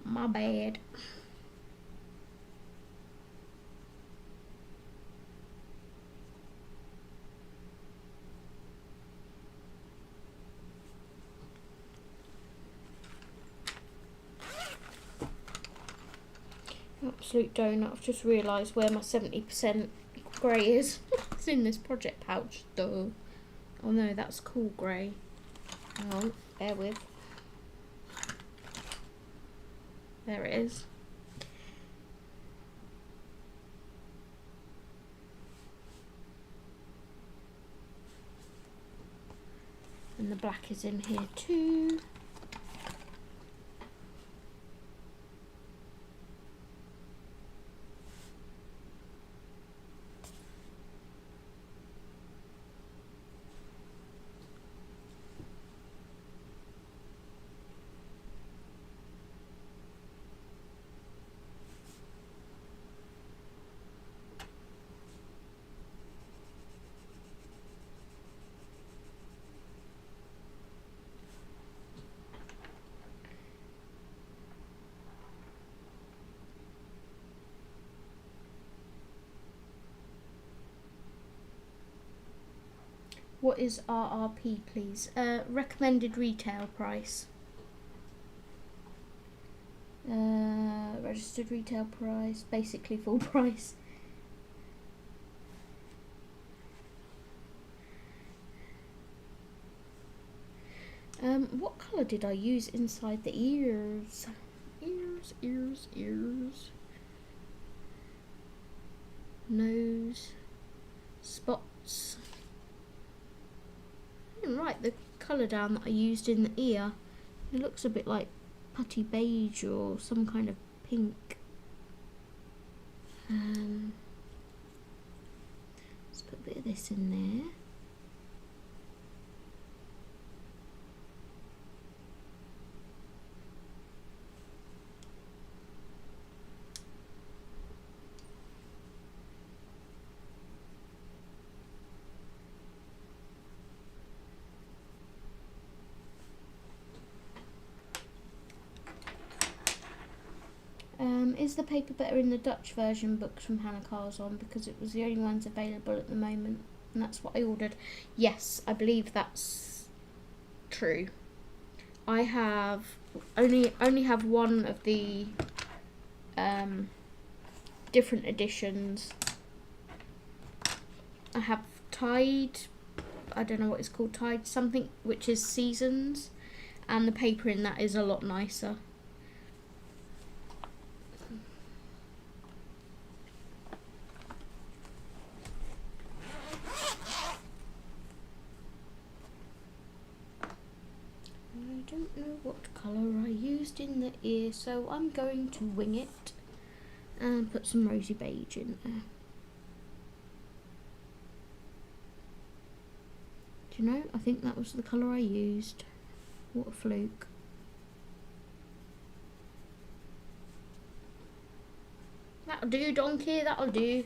My bad. Absolute donut. I've just realised where my 70% grey is. It's in this project pouch, though. Oh no, that's cool grey. Hang on, bear with. There it is. And the black is in here too. What is RRP, please? Recommended retail price. Registered retail price, basically full price. What colour did I use inside the ears? Ears. Nose. Spots. I didn't write the colour down that I used in the ear. It looks a bit like putty beige or some kind of pink. Let's put a bit of this in there. Is the paper better in the Dutch version books from Hannah Carzon, because it was the only ones available at the moment, and that's what I ordered. Yes, I believe that's true. I have only have one of the different editions. I have Tide, I don't know what it's called, Tide something, which is seasons, and the paper in that is a lot nicer. I don't know what colour I used in the ear, so I'm going to wing it and put some rosy beige in there. Do you know, I think that was the colour I used. What a fluke. That'll do, donkey, that'll do.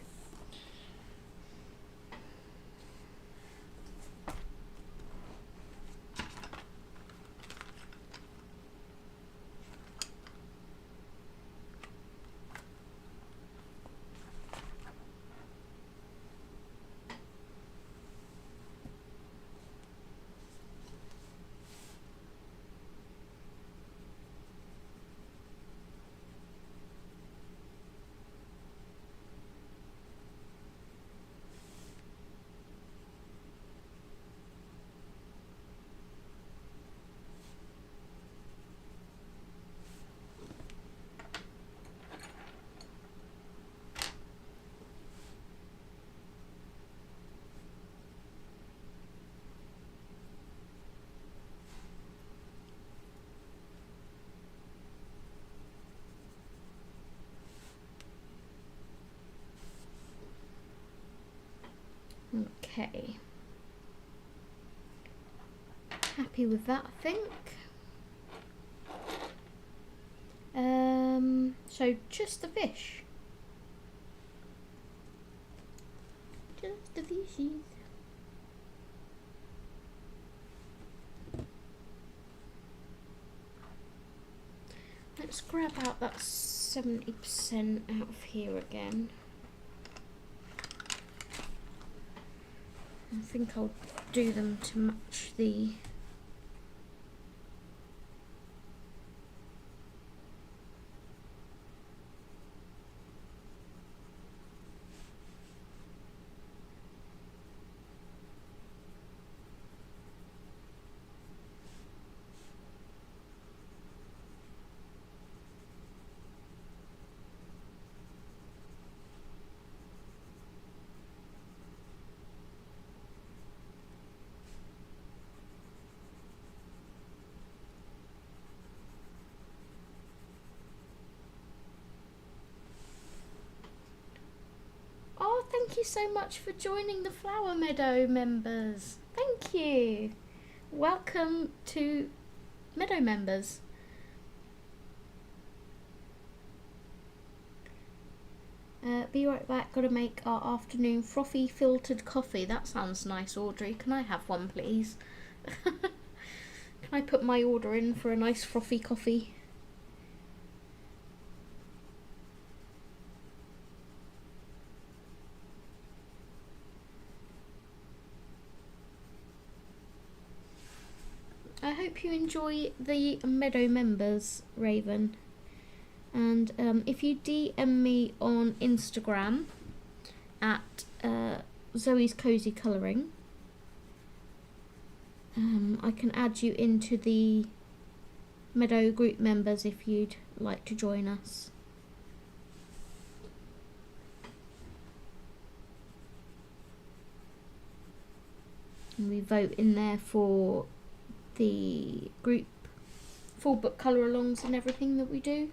Okay. Happy with that, I think. So just the fish. Just the fishies. Let's grab out that 70% out of here again. I think I'll do them to match the thank you so much for joining the Flower Meadow members. Thank you. Welcome to Meadow members. Be right back. Gotta make our afternoon frothy filtered coffee. That sounds nice, Audrey. Can I have one, please? Can I put my order in for a nice frothy coffee? I hope you enjoy the Meadow members, Raven. And if you DM me on Instagram at Zoe's Cozy Colouring, I can add you into the Meadow group members if you'd like to join us. And we vote in there for the group full book colour alongs and everything that we do.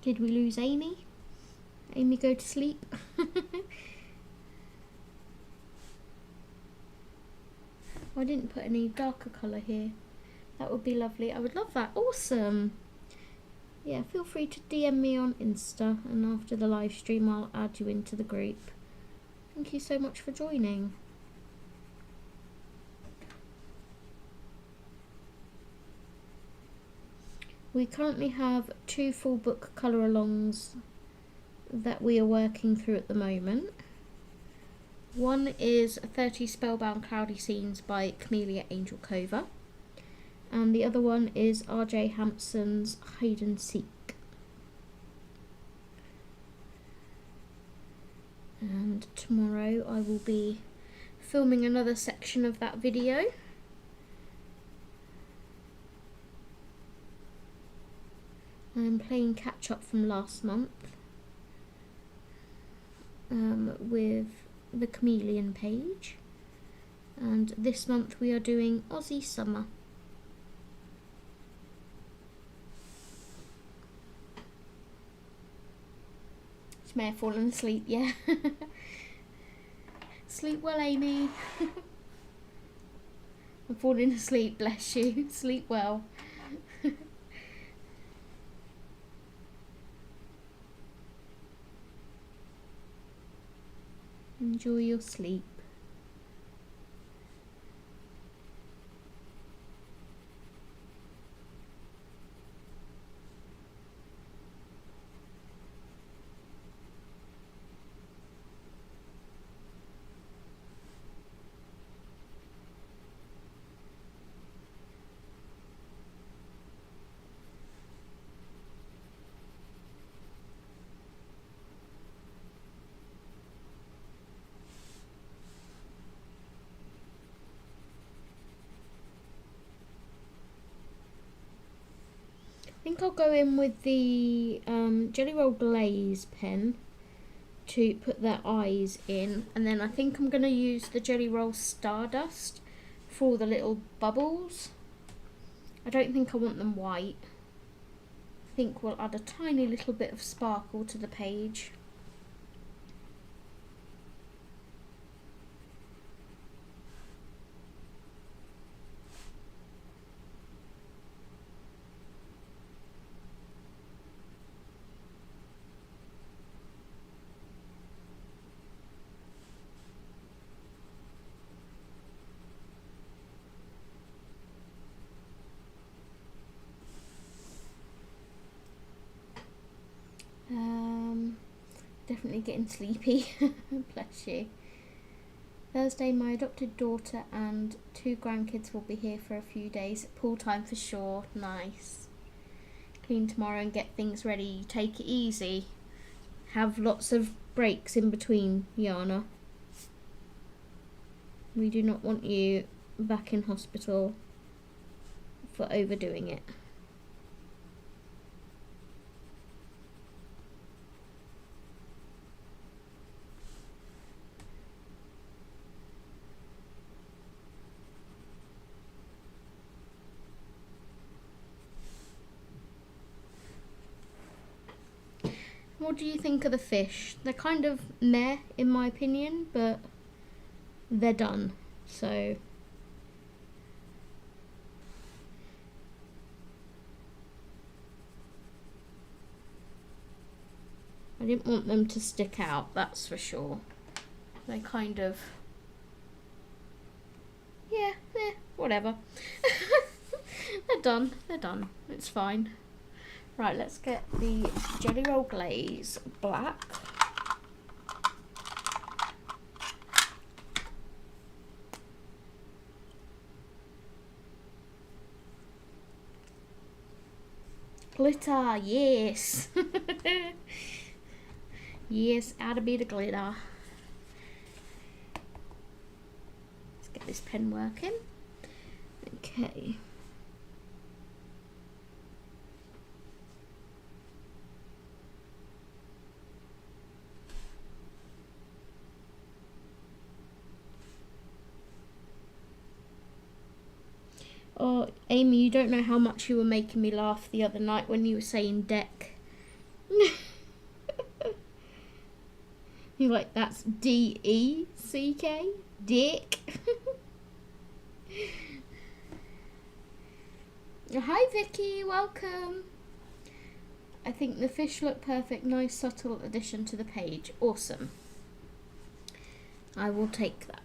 Did we lose Amy? Amy go to sleep? I didn't put any darker colour here. That would be lovely. I would love that. Awesome. yeah, feel free to DM me on Insta, and after the live stream I'll add you into the group. Thank you so much for joining. We currently have 2 full book colour alongs that we are working through at the moment. One is 30 Spellbound Cloudy Scenes by Camellia Angel Cover, and the other one is RJ Hampson's Hide and Seek. And tomorrow I will be filming another section of that video. I'm playing catch up from last month with the Chameleon page, and this month we are doing Aussie Summer. She may have fallen asleep, yeah. Sleep well, Amy. I'm falling asleep, bless you. Sleep well. Enjoy your sleep. I think I'll go in with the Jelly Roll Glaze pen to put their eyes in, and then I think I'm going to use the Jelly Roll Stardust for all the little bubbles. I don't think I want them white. I think we'll add a tiny little bit of sparkle to the page. Definitely getting sleepy. Bless you. Thursday, my adopted daughter and 2 grandkids will be here for a few days. Pool time for sure. Nice. Clean tomorrow and get things ready. Take it easy. Have lots of breaks in between, Yana. We do not want you back in hospital for overdoing it. What do you think of the fish? They're kind of meh in my opinion, but they're done, so I didn't want them to stick out, that's for sure. They kind of, yeah, whatever. They're done, it's fine. Right, let's get the Jelly Roll Glaze black. Glitter, yes. Yes, add a bit of glitter. Let's get this pen working. Okay. Oh, Amy, you don't know how much you were making me laugh the other night when you were saying deck. You're like, that's D-E-C-K? Dick. Hi, Vicky, welcome. I think the fish look perfect. Nice subtle addition to the page. Awesome. I will take that.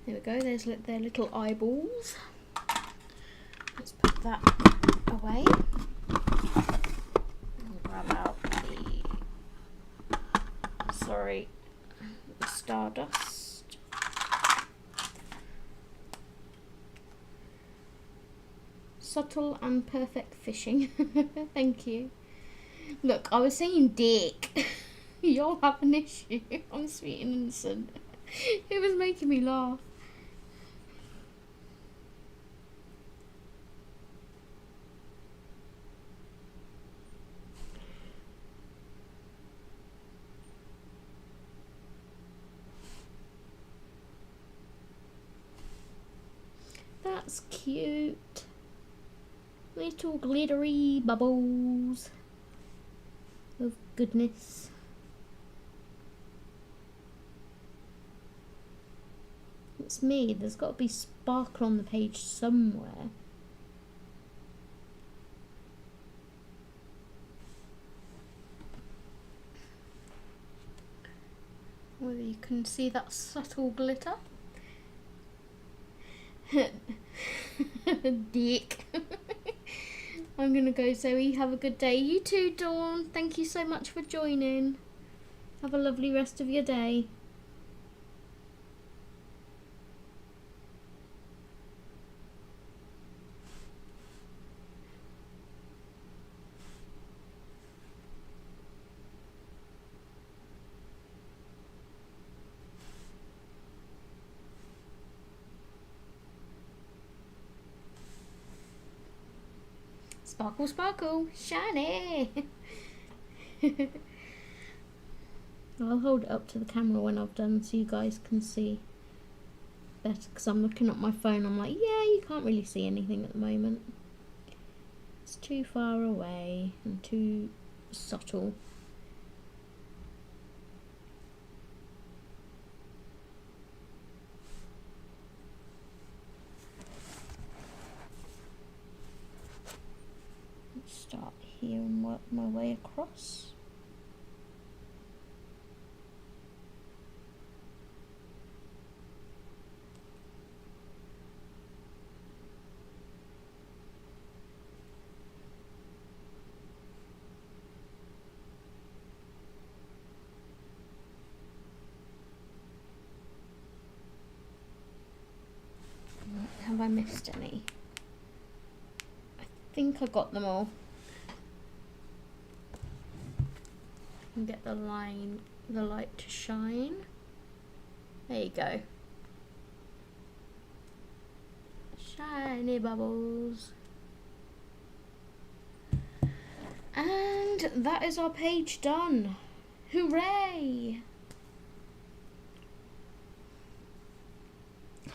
There we go, there's their little eyeballs. Let's put that away. And grab out the stardust. Subtle and perfect fishing. Thank you. Look, I was saying dick. You'll have an issue. I'm sweet and innocent. It was making me laugh. That's cute. Little glittery bubbles of goodness. It's me. There's got to be sparkle on the page somewhere. Whether you can see that subtle glitter. Dick. I'm gonna go, Zoe. Have a good day. You too, Dawn. Thank you so much for joining. Have a lovely rest of your day. Sparkle, sparkle, shiny. I'll hold it up to the camera when I've done so you guys can see better, because I'm looking at my phone. I'm like, yeah, you can't really see anything at the moment. It's too far away and too subtle. Start here and work my way across. Have I missed any? I think I got them all. And get the light to shine. There you go. Shiny bubbles. And that is our page done. Hooray!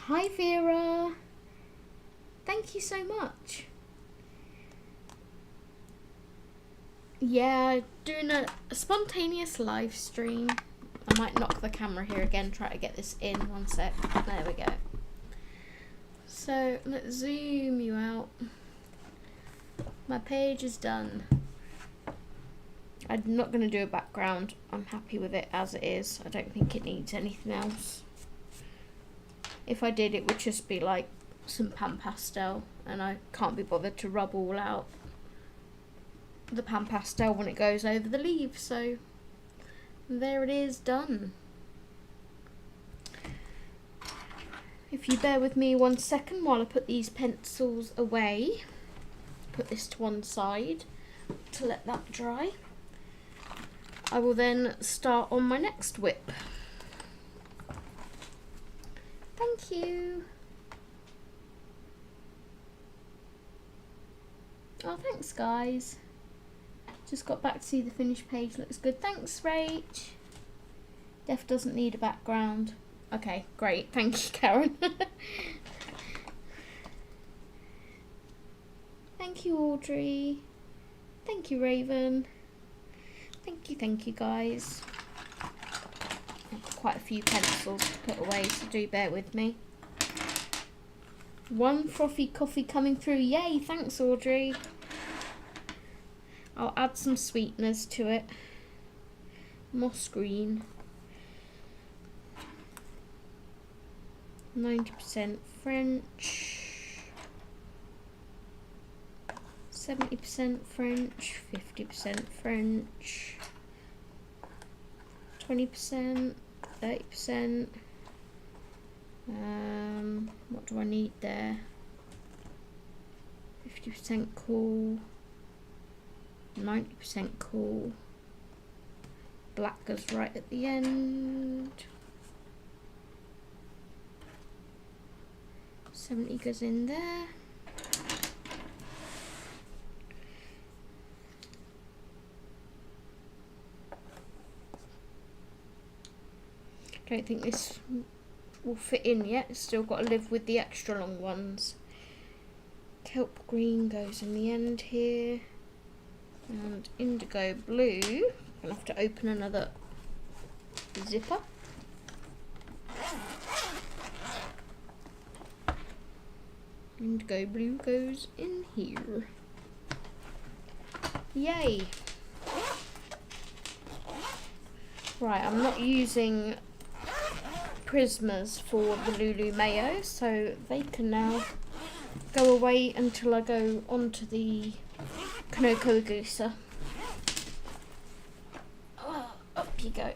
Hi Vera. Thank you so much. Yeah, doing a spontaneous live stream. I might knock the camera here again, try to get this in. One sec. There we go. So let's zoom you out. My page is done. I'm not going to do a background. I'm happy with it as it is. I don't think it needs anything else. If I did, it would just be like some pan pastel, and I can't be bothered to rub all out the pan pastel when it goes over the leaves. So there it is, done. If you bear with me 1 second while I put these pencils away, put this to one side to let that dry. I will then start on my next whip. Thank you. Oh, thanks guys. Just got back to see the finished page. Looks good. Thanks, Rach. Def doesn't need a background. Okay, great. Thank you, Karen. Thank you, Audrey. Thank you, Raven. Thank you guys. I've got quite a few pencils to put away, so do bear with me. One frothy coffee coming through. Yay, thanks Audrey. I'll add some sweeteners to it. Moss green. 90% French. 70% French. 50% French. 20%. 30%. What do I need there? 50% cool. 90% cool. Black goes right at the end. 70 goes in there. Don't think this will fit in yet. It's still got to live with the extra long ones. Kelp green goes in the end here. And indigo blue. I'll have to open another zipper. Indigo blue goes in here. Yay! Right, I'm not using Prismas for the Lulu Mayo, so they can now go away until I go onto the Kanoko Agusa. Oh, up you go.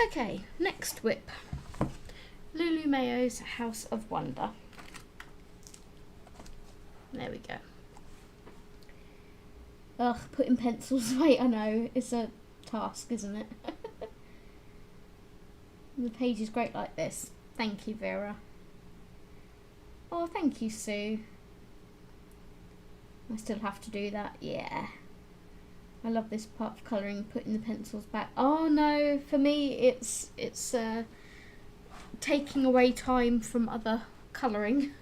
Okay, next whip. Lulu Mayo's House of Wonder. There we go. Ugh, putting pencils away, I know, it's a task, isn't it? The page is great like this. Thank you, Vera. Oh, thank you, Sue. I still have to do that, yeah. I love this part of colouring, putting the pencils back. Oh no, for me it's taking away time from other colouring.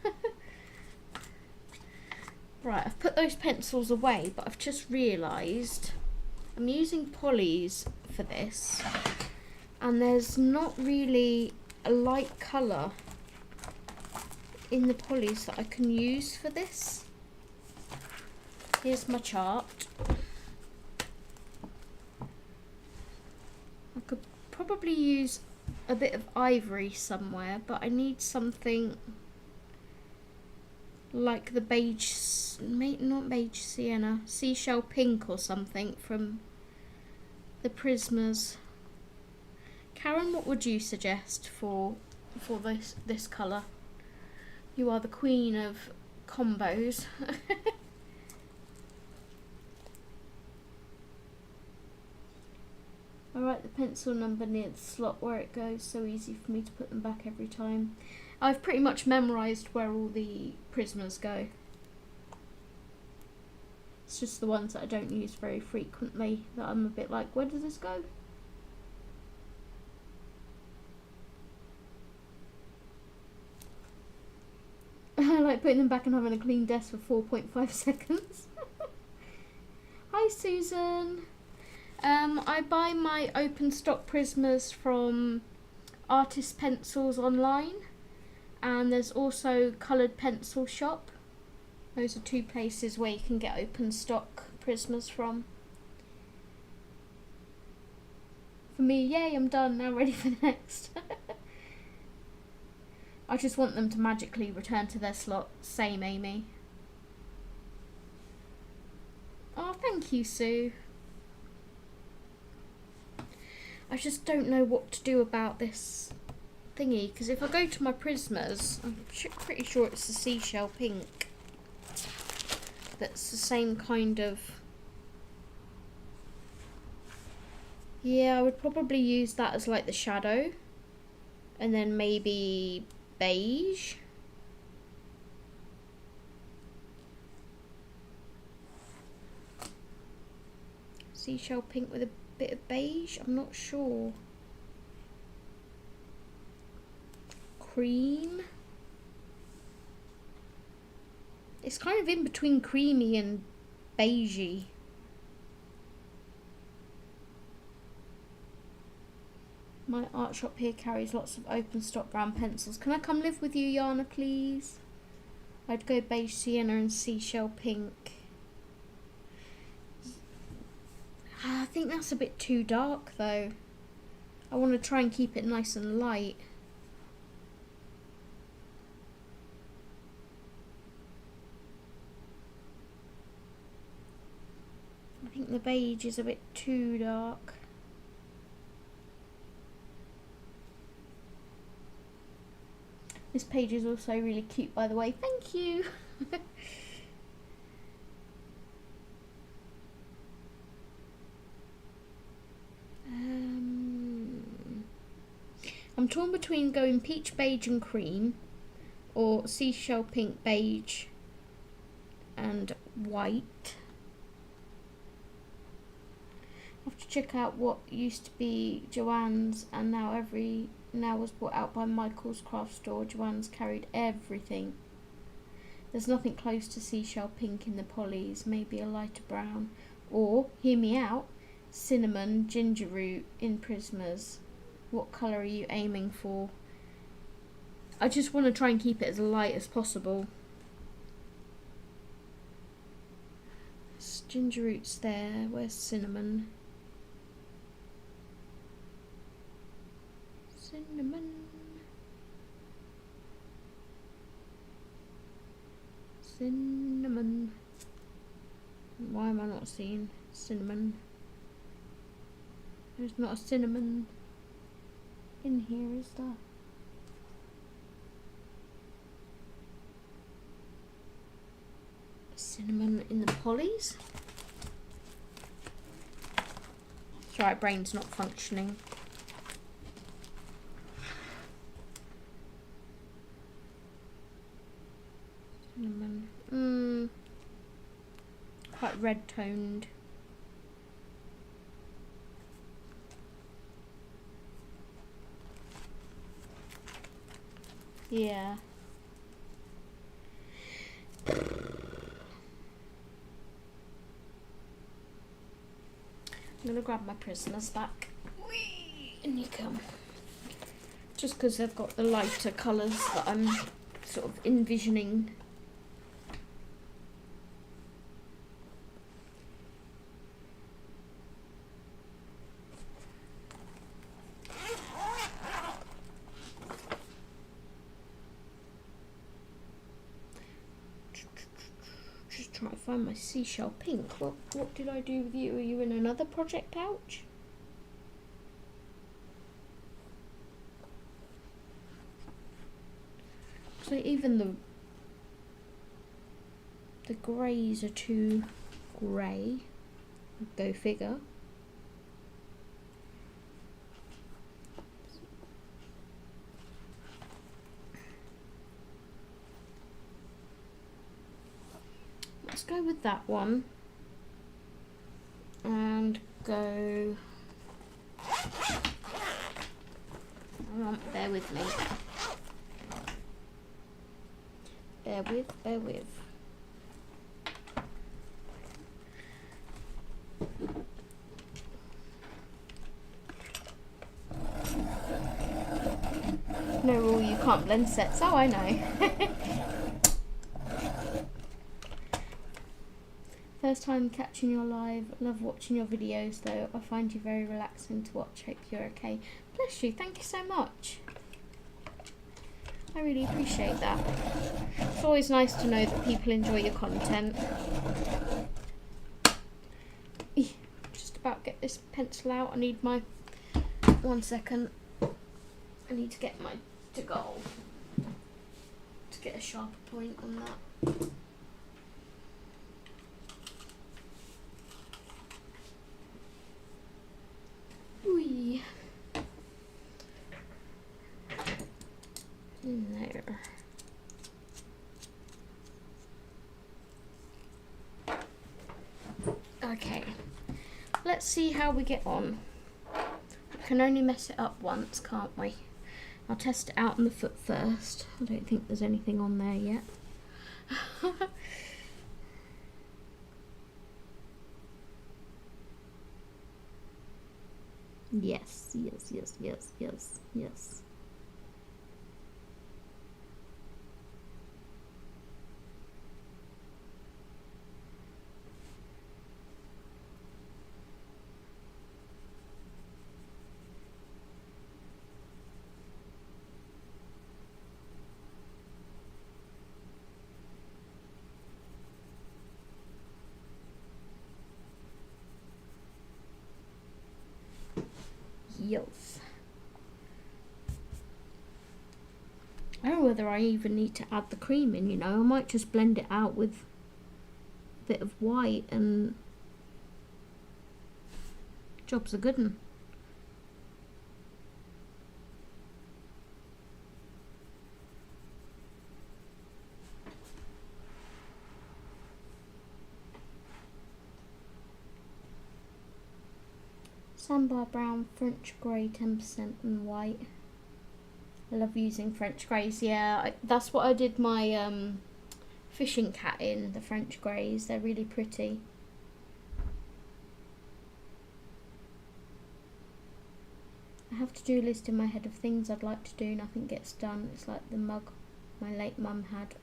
Right, I've put those pencils away, but I've just realised I'm using polys for this, and there's not really a light colour in the polys that I can use for this. Here's my chart. I could probably use a bit of ivory somewhere, but I need something like the beige, not beige sienna, seashell pink or something from the Prismas. Karen, what would you suggest for this colour? You are the queen of combos. I write the pencil number near the slot where it goes, so easy for me to put them back every time. I've pretty much memorised where all the Prismas go. It's just the ones that I don't use very frequently that I'm a bit like, where does this go? I like putting them back and having a clean desk for 4.5 seconds. Hi Susan. I buy my open stock Prismas from Artist Pencils online, and there's also Coloured Pencil Shop. Those are two places where you can get open stock Prismas from. For me, yay, I'm done, now ready for the next. I just want them to magically return to their slot. Same, Amy. Oh, thank you, Sue. I just don't know what to do about this thingy, because if I go to my Prismas, I'm pretty sure it's the seashell pink. That's the same kind of... Yeah, I would probably use that as like the shadow. And then maybe beige. Seashell pink with a bit of beige, I'm not sure. Cream. It's kind of in between creamy and beigey. My art shop here carries lots of open stock brown pencils. Can I come live with you, Yana, please? I'd go beige sienna and seashell pink. I think that's a bit too dark though. I want to try and keep it nice and light. I think the beige is a bit too dark. This page is also really cute, by the way. Thank you. I'm torn between going peach beige and cream or seashell pink beige and white. I have to check out what used to be Joanne's and now was bought out by Michael's craft store. Joanne's carried everything. There's nothing close to seashell pink in the polys, maybe a lighter brown. Or, hear me out, cinnamon, ginger root in Prismas. What colour are you aiming for? I just want to try and keep it as light as possible. Ginger root's there, where's cinnamon? Cinnamon. Cinnamon. Why am I not seeing cinnamon? There's not a cinnamon in here, is there? Cinnamon in the polys? Sorry, brain's not functioning. Cinnamon. Quite red toned. Yeah. I'm gonna grab my Prismas back. Whee! And you come. Just because they've got the lighter colours that I'm sort of envisioning. Just trying to find my seashell pink. What did I do with you? Are you in another project pouch? So even the greys are too grey. Go figure. Let's go with that one and go. Hang on, bear with me. Bear with. No rule, you can't blend sets. Oh, I know. First time catching your live. Love watching your videos though. I find you very relaxing to watch. Hope you're okay. Bless you. Thank you so much. I really appreciate that. It's always nice to know that people enjoy your content. Just about get this pencil out. I need my 1 second. I need to get my goal to get a sharper point on that. Whee. In there. Okay, let's see how we get on. We can only mess it up once, can't we? I'll test it out on the foot first. I don't think there's anything on there yet. Yes, yes, yes, yes, yes, yes. Yes. I don't know whether I even need to add the cream in, you know. I might just blend it out with a bit of white and job's a good one. Sambar brown, French grey, 10% and white. I love using French greys. Yeah, that's what I did my fishing cat in, the French greys. They're really pretty. I have to do a list in my head of things I'd like to do, nothing gets done. It's like the mug my late mum had.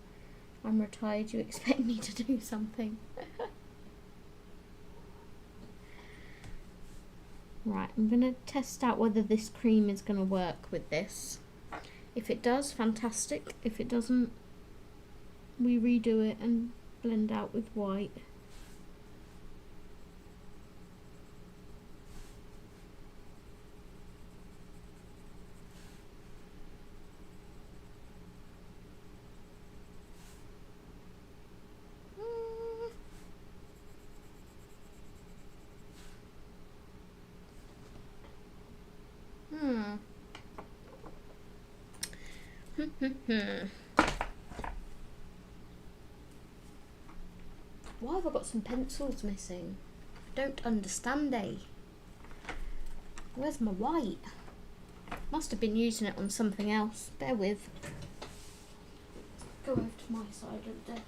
I'm retired, you expect me to do something. Right, I'm going to test out whether this cream is going to work with this. If it does, fantastic. If it doesn't, we redo it and blend out with white. Why have I got some pencils missing? I don't understand, eh? Where's my white? Must have been using it on something else. Bear with. Go over to my side of the desk.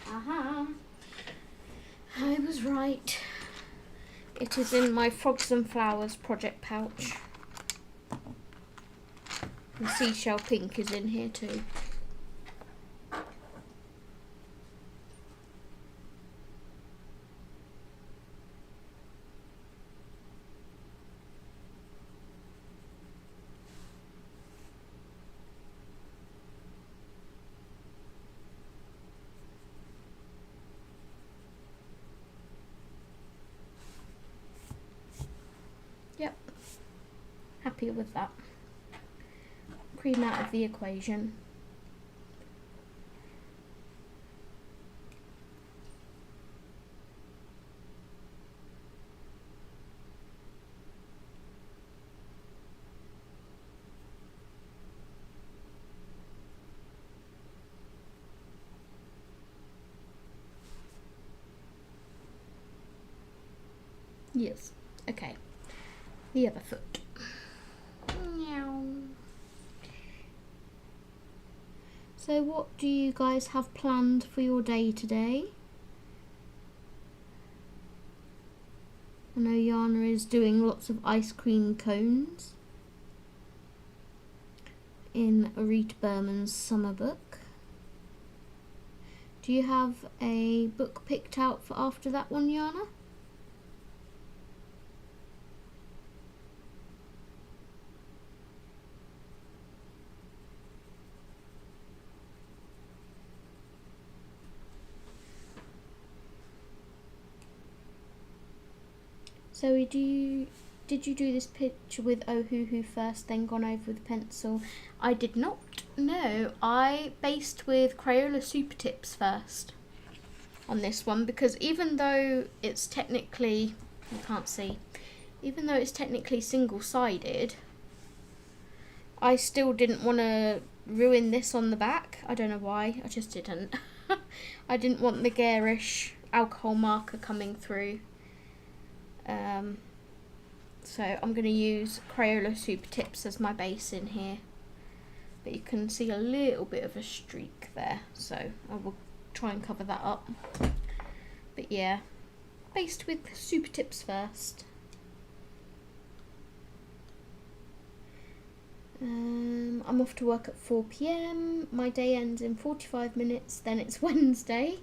Aha! I was right. It is in my Frogs and Flowers project pouch. The seashell pink is in here too. Yep. Happy with that. Cream out of the equation. Yes. Okay. The other foot. Meow. So what do you guys have planned for your day today? I know Yana is doing lots of ice cream cones in Rita Berman's summer book. Do you have a book picked out for after that one, Yana? Zoe, did you do this picture with Ohuhu first, then gone over with pencil? I did not. No, I based with Crayola Super Tips first on this one, because even though it's technically, you can't see, even though it's technically single-sided, I still didn't want to ruin this on the back. I don't know why, I just didn't. I didn't want the garish alcohol marker coming through. So I'm going to use Crayola Super Tips as my base in here, but you can see a little bit of a streak there, so I will try and cover that up. But yeah, Based with super tips first. I'm off to work at 4 PM. My day ends in 45 minutes, then it's Wednesday.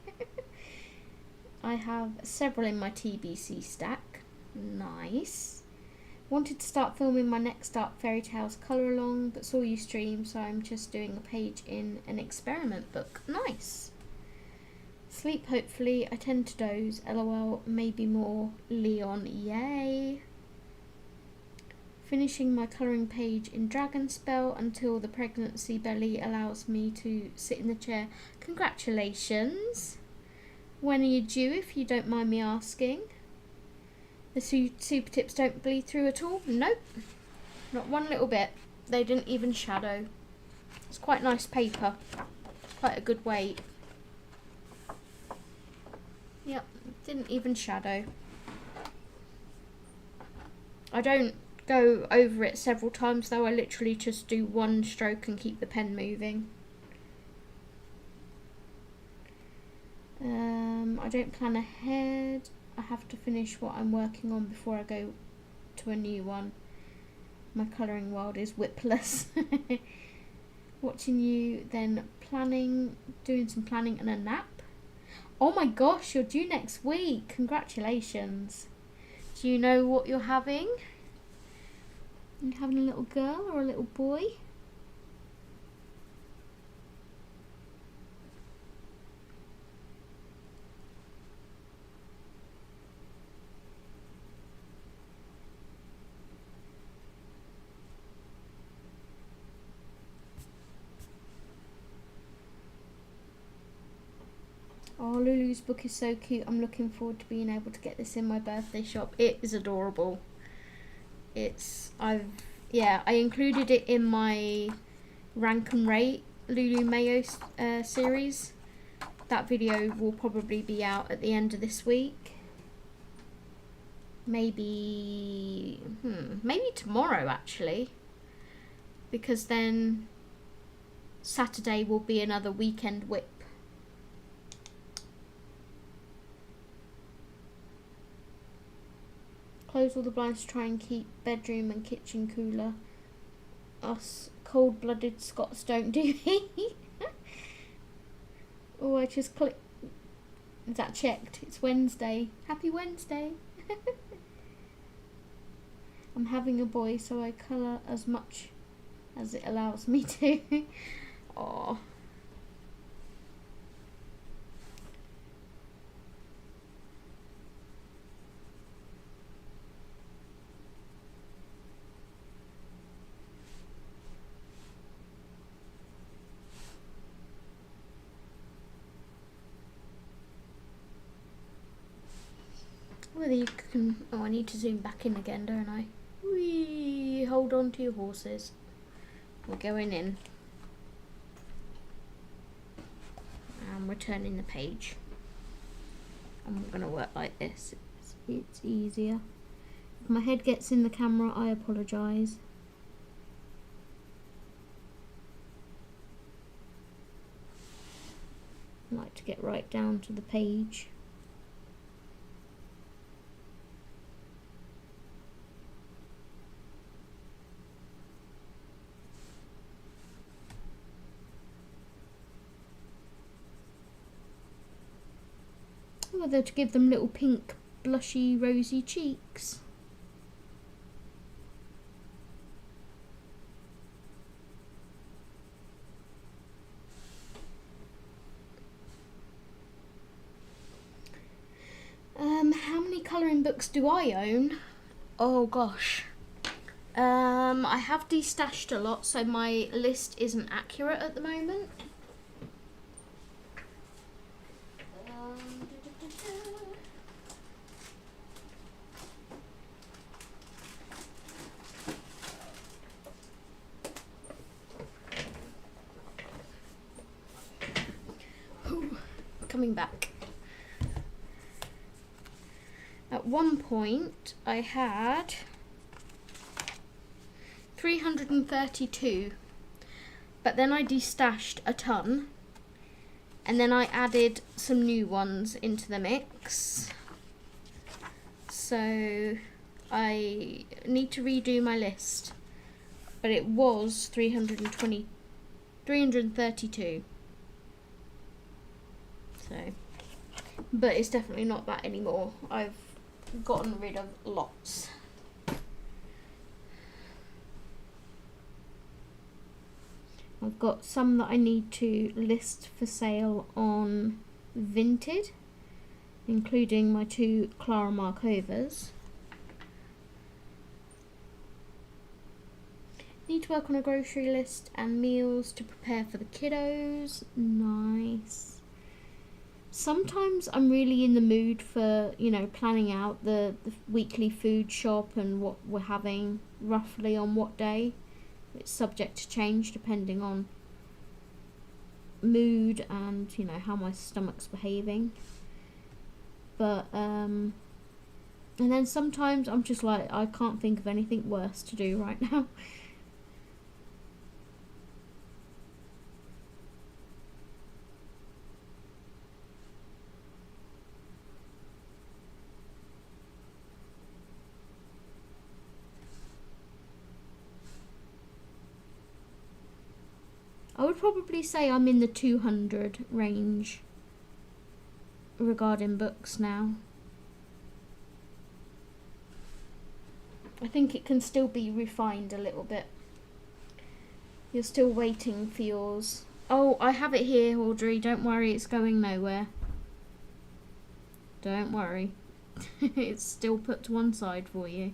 I have several in my TBC stack. Nice. Wanted to start filming my next Dark Fairy Tales colour along, but saw you stream, so I'm just doing a page in an experiment book. Nice. Sleep hopefully. I tend to doze. LOL, maybe more. Leon, yay. Finishing my colouring page in Dragon Spell until the pregnancy belly allows me to sit in the chair. Congratulations. When are you due, if you don't mind me asking? The super tips don't bleed through at all? Nope. Not one little bit. They didn't even shadow. It's quite nice paper. Quite a good weight. Yep, didn't even shadow. I don't go over it several times though. I literally just do one stroke and keep the pen moving. I don't plan ahead. I have to finish what I'm working on before I go to a new one. My colouring world is whipless. Watching you, then planning, doing some planning and a nap. Oh my gosh, you're due next week. Congratulations. Do you know what you're having? Are you having a little girl or a little boy? Oh, Lulu's book is so cute. I'm looking forward to being able to get this in my birthday shop. It is adorable. I included it in my rank and rate Lulu Mayo series. That video will probably be out at the end of this week. Maybe tomorrow actually, because then Saturday will be another weekend whip. Close all the blinds to try and keep bedroom and kitchen cooler. Us cold-blooded Scots don't do it. Oh, I just clicked. Is that checked? It's Wednesday. Happy Wednesday. I'm having a boy, so I colour as much as it allows me to. Aww. Whether you can... Oh, I need to zoom back in again, don't I? Whee! Hold on to your horses. We're going in. I'm returning the page. I'm going to work like this. It's easier. If my head gets in the camera, I apologise. I like to get right down to the page. Whether to give them little pink, blushy, rosy cheeks. How many colouring books do I own? Oh gosh. I have destashed a lot, so my list isn't accurate at the moment. Coming back. At one point I had 332, but then I destashed a ton, and then I added some new ones into the mix. so I need to redo my list, but it was 332. So, but it's definitely not that anymore. I've gotten rid of lots. I've got some that I need to list for sale on Vinted, including my 2 Clara Markovas. Need to work on a grocery list and meals to prepare for the kiddos. Nice. Sometimes I'm really in the mood for, you know, planning out the weekly food shop and what we're having roughly on what day. It's subject to change depending on mood and, you know, how my stomach's behaving. But and then sometimes I'm just like, I can't think of anything worse to do right now. I would probably say I'm in the 200 range regarding books now. I think it can still be refined a little bit. You're still waiting for yours. Oh, I have it here, Audrey. Don't worry, it's going nowhere. Don't worry. It's still put to one side for you.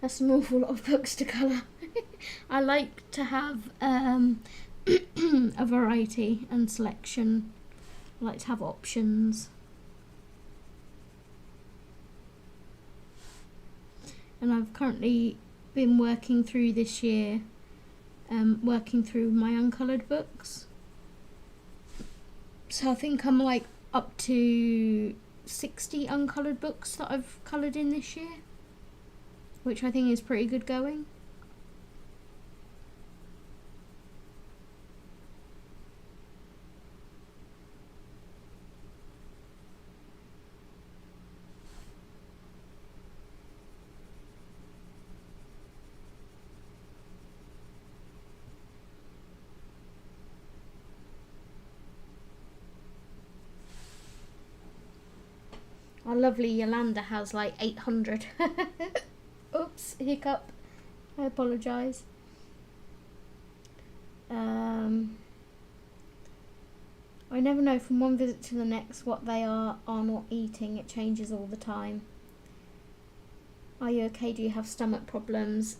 That's an awful lot of books to colour. I like to have a variety and selection. I like to have options. And I've currently been working through this year, working through my uncoloured books. So I think I'm like up to 60 uncoloured books that I've coloured in this year, which I think is pretty good going. Our lovely Yolanda has like 800. Oops, hiccup. I apologise. I never know from one visit to the next what they are not eating. It changes all the time. Are you okay? Do you have stomach problems?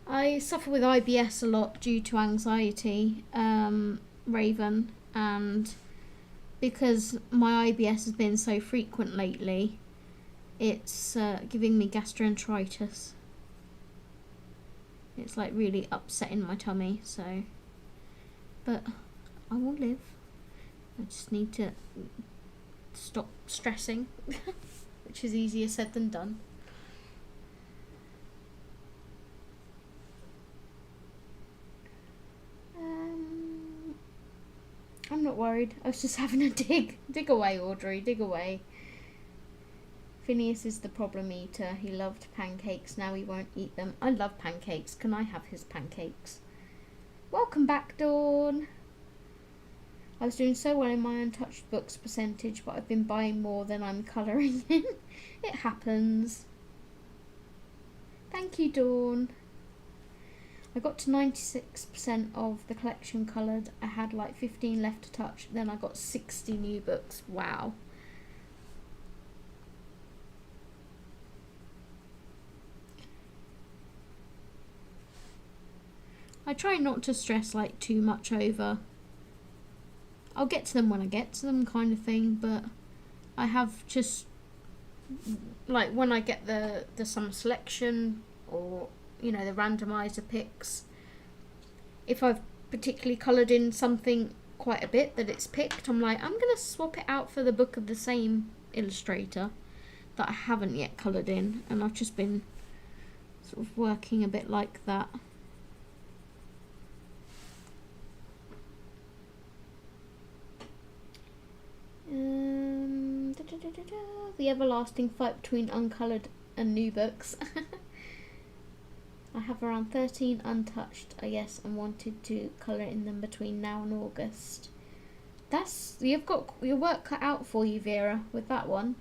I suffer with IBS a lot due to anxiety, Raven, and because my IBS has been so frequent lately, it's giving me gastroenteritis. It's like really upsetting my tummy, so, but I will live. I just need to stop stressing, which is easier said than done. I'm not worried. I was just having a dig. Dig away, Audrey, dig away. Phineas is the problem eater. He loved pancakes, now he won't eat them. I love pancakes. Can I have his pancakes? Welcome back, Dawn. I was doing so well in my untouched books percentage, but I've been buying more than I'm colouring in. It happens. Thank you, Dawn. I got to 96% of the collection coloured. I had like 15 left to touch. Then I got 60 new books. Wow. I try not to stress like too much over I'll get to them when I get to them kind of thing, but I have just, like, when I get the summer selection or, you know, the randomizer picks, if I've particularly coloured in something quite a bit that it's picked, I'm like, I'm going to swap it out for the book of the same illustrator that I haven't yet coloured in, and I've just been sort of working a bit like that. The everlasting fight between uncoloured and new books. I have around 13 untouched, I guess, and wanted to colour in them between now and August. You've got your work cut out for you, Vera, with that one.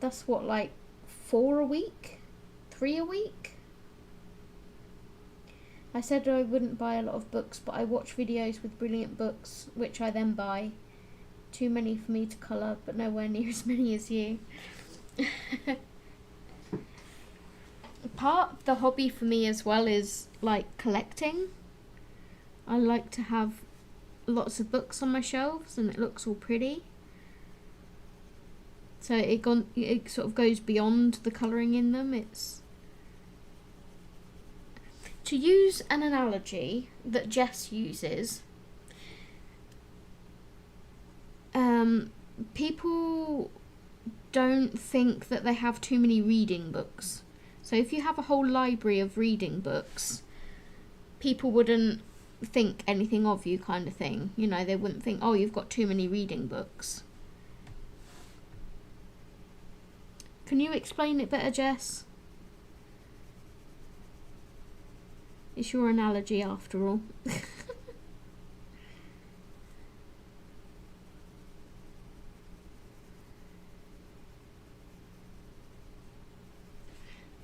That's what, like 4 a week? 3 a week? I said I wouldn't buy a lot of books, but I watch videos with brilliant books, which I then buy. Too many for me to colour, but nowhere near as many as you. Part of the hobby for me as well is like collecting. I like to have lots of books on my shelves and it looks all pretty. So it sort of goes beyond the colouring in them. It's, to use an analogy that Jess uses, people don't think that they have too many reading books. So if you have a whole library of reading books, people wouldn't think anything of you, kind of thing. You know, they wouldn't think, oh, you've got too many reading books. Can you explain it better, Jess? It's your analogy after all.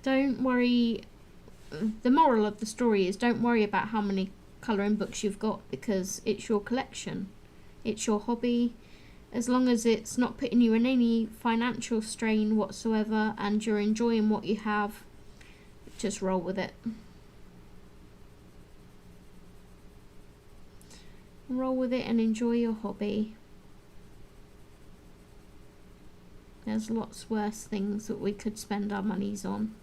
Don't worry. The moral of the story is don't worry about how many colouring books you've got, because it's your collection. It's your hobby. As long as it's not putting you in any financial strain whatsoever and you're enjoying what you have, just roll with it. Roll with it and enjoy your hobby. There's lots worse things that we could spend our monies on.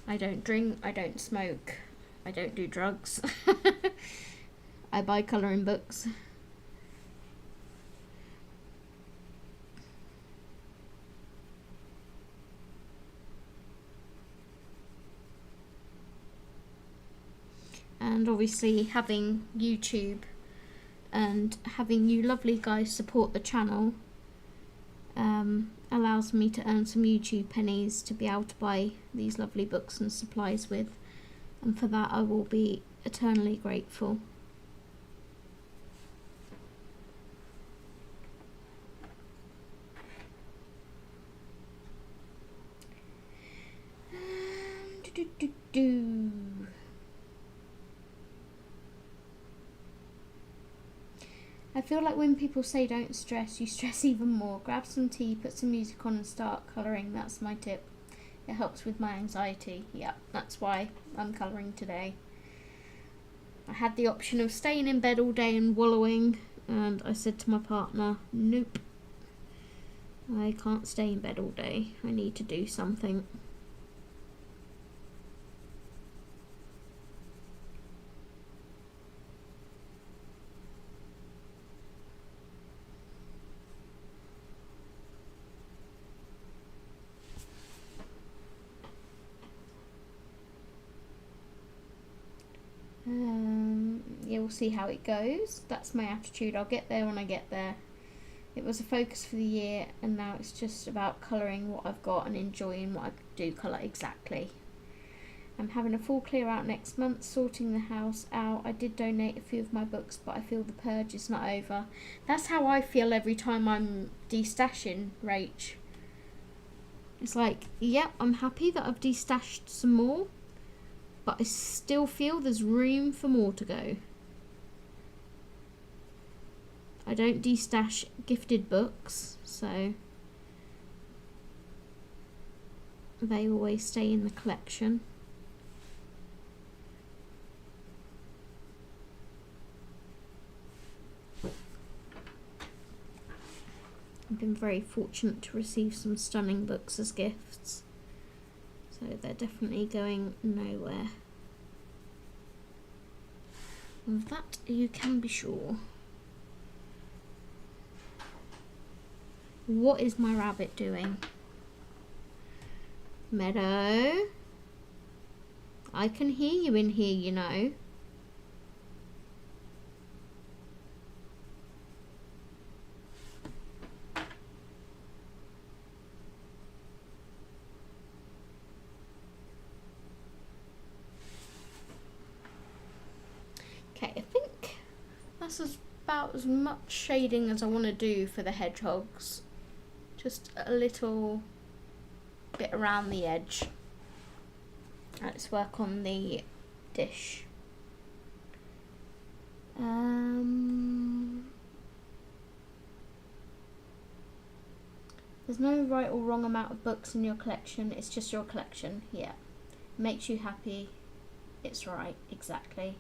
I don't drink, I don't smoke, I don't do drugs. I buy colouring books. And obviously having YouTube and having you lovely guys support the channel allows me to earn some YouTube pennies to be able to buy these lovely books and supplies with, and for that I will be eternally grateful. I feel like when people say don't stress, you stress even more. Grab some tea, put some music on and start colouring. That's my tip. It helps with my anxiety. Yeah, that's why I'm colouring today. I had the option of staying in bed all day and wallowing, and I said to my partner, nope. I can't stay in bed all day. I need to do something. Yeah, we'll see how it goes. That's my attitude. I'll get there when I get there. It was a focus for the year, and now it's just about colouring what I've got and enjoying what I do colour exactly. I'm having a full clear out next month, sorting the house out. I did donate a few of my books, but I feel the purge is not over. That's how I feel every time I'm destashing, Rach. It's like, yep, I'm happy that I've destashed some more, but I still feel there's room for more to go. I don't destash gifted books, so they always stay in the collection. I've been very fortunate to receive some stunning books as gifts, so they're definitely going nowhere. Of that you can be sure. What is my rabbit doing? Meadow? I can hear you in here, you know. Okay, I think that's about as much shading as I want to do for the hedgehogs. Just a little bit around the edge. Let's work on the dish. There's no right or wrong amount of books in your collection, it's just your collection. Yeah, makes you happy, it's right, exactly.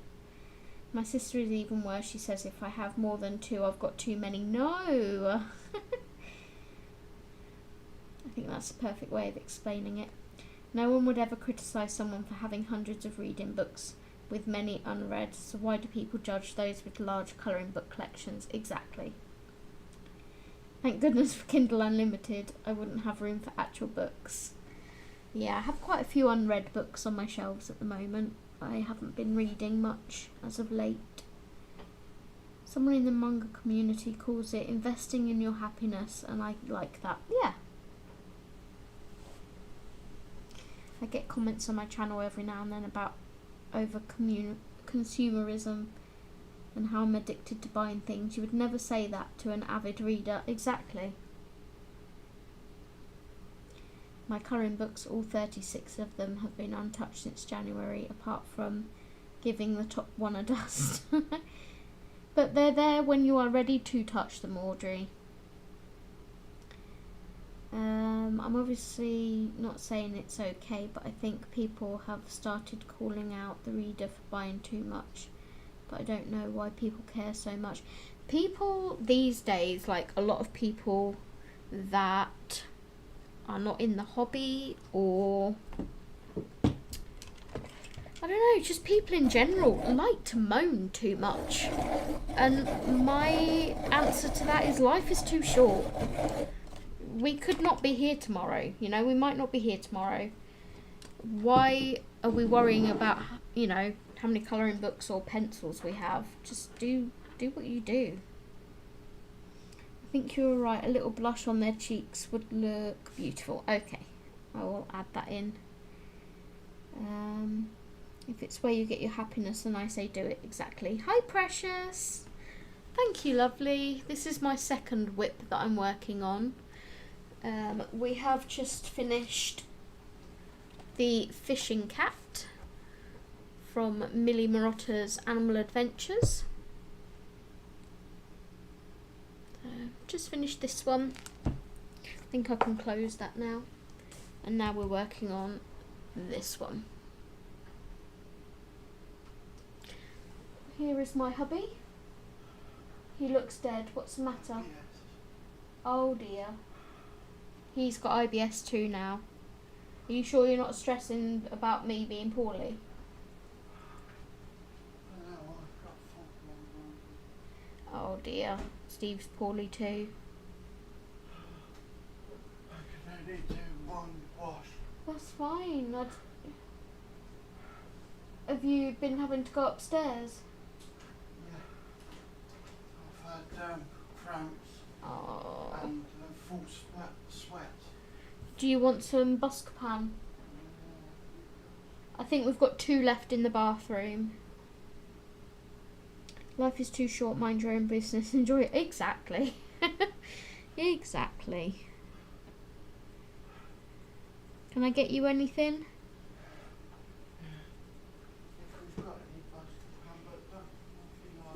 My sister is even worse. She says if I have more than 2, I've got too many. No! I think that's a perfect way of explaining it. No one would ever criticise someone for having hundreds of reading books with many unread, so why do people judge those with large colouring book collections? Exactly. Thank goodness for Kindle Unlimited. I wouldn't have room for actual books. Yeah, I have quite a few unread books on my shelves at the moment. I haven't been reading much as of late. Someone in the manga community calls it investing in your happiness, and I like that. Yeah. I get comments on my channel every now and then about consumerism and how I'm addicted to buying things. You would never say that to an avid reader. Exactly. My colouring books, all 36 of them, have been untouched since January, apart from giving the top one a dust. But they're there when you are ready to touch them, Audrey. I'm obviously not saying it's okay, but I think people have started calling out the reader for buying too much. But I don't know why people care so much. People these days, like a lot of people that are not in the hobby, or I don't know, just people in general like to moan too much. And my answer to that is life is too short. We could not be here tomorrow, you know, we might not be here tomorrow. Why are we worrying about, you know, how many colouring books or pencils we have? Just do what you do. I think you were right, a little blush on their cheeks would look beautiful. Okay, I will add that in. If it's where you get your happiness, then I say do it, exactly. Hi Precious! Thank you, lovely. This is my second whip that I'm working on. We have just finished the Fishing Cat from Millie Marotta's Animal Adventures. Just finished this one. I think I can close that now. And now we're working on this one. Here is my hubby. He looks dead. What's the matter? Oh dear. He's got IBS too now. Are you sure you're not stressing about me being poorly? Oh dear. Steve's poorly too. I can only do one wash. That's fine. Have you been having to go upstairs? Yeah. I've had cramps and full sweat. Do you want some Buscopan? I think we've got 2 left in the bathroom. Life is too short, mind your own business, enjoy it. Exactly. Exactly. Can I get you anything?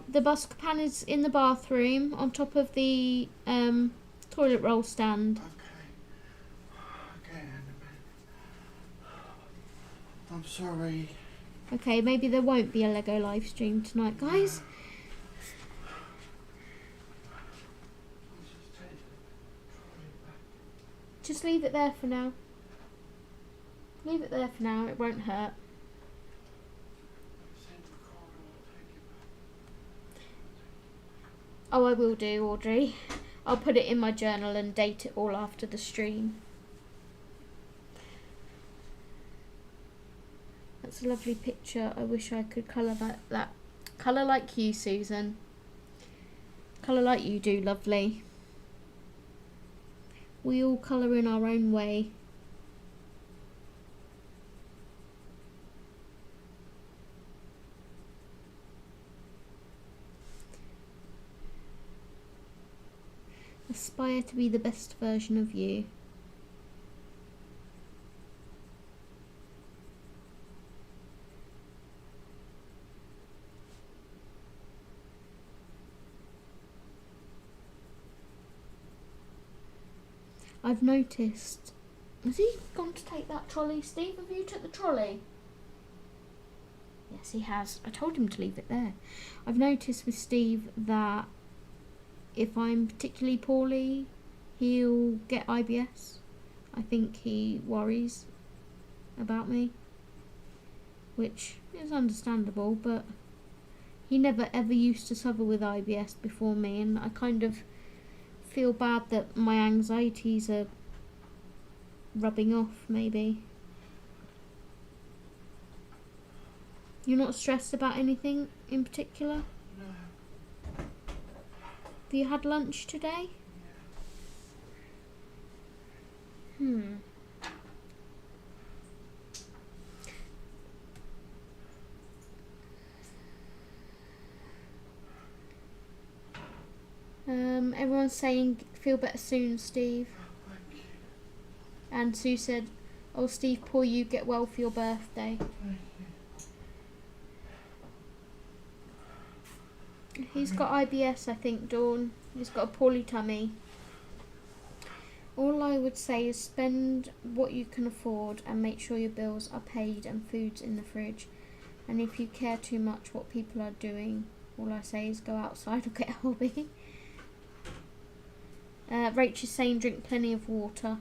The Buscopan is in the bathroom on top of the toilet roll stand. Okay, I'm sorry. Okay, maybe there won't be a Lego live stream tonight, guys. Just leave it there for now. Leave it there for now, it won't hurt. Oh, I will do, Audrey. I'll put it in my journal and date it all after the stream. That's a lovely picture. I wish I could colour that. Colour like you, Susan. Colour like you do, lovely. We all colour in our own way. Aspire to be the best version of you. I've noticed. Has he gone to take that trolley, Steve? Have you took the trolley? Yes, he has. I told him to leave it there. I've noticed with Steve that if I'm particularly poorly, he'll get IBS. I think he worries about me, which is understandable, but he never ever used to suffer with IBS before me, and I kind of feel bad that my anxieties are rubbing off, maybe. You're not stressed about anything in particular? No. Have you had lunch today? Everyone's saying feel better soon, Steve. Thank you. And Sue said, oh Steve, poor you, get well for your birthday. Thank you. He's got IBS, I think, Dawn. He's got a poorly tummy. All I would say is spend what you can afford and make sure your bills are paid and food's in the fridge. And if you care too much what people are doing, all I say is go outside or get a hobby. Rach is saying drink plenty of water.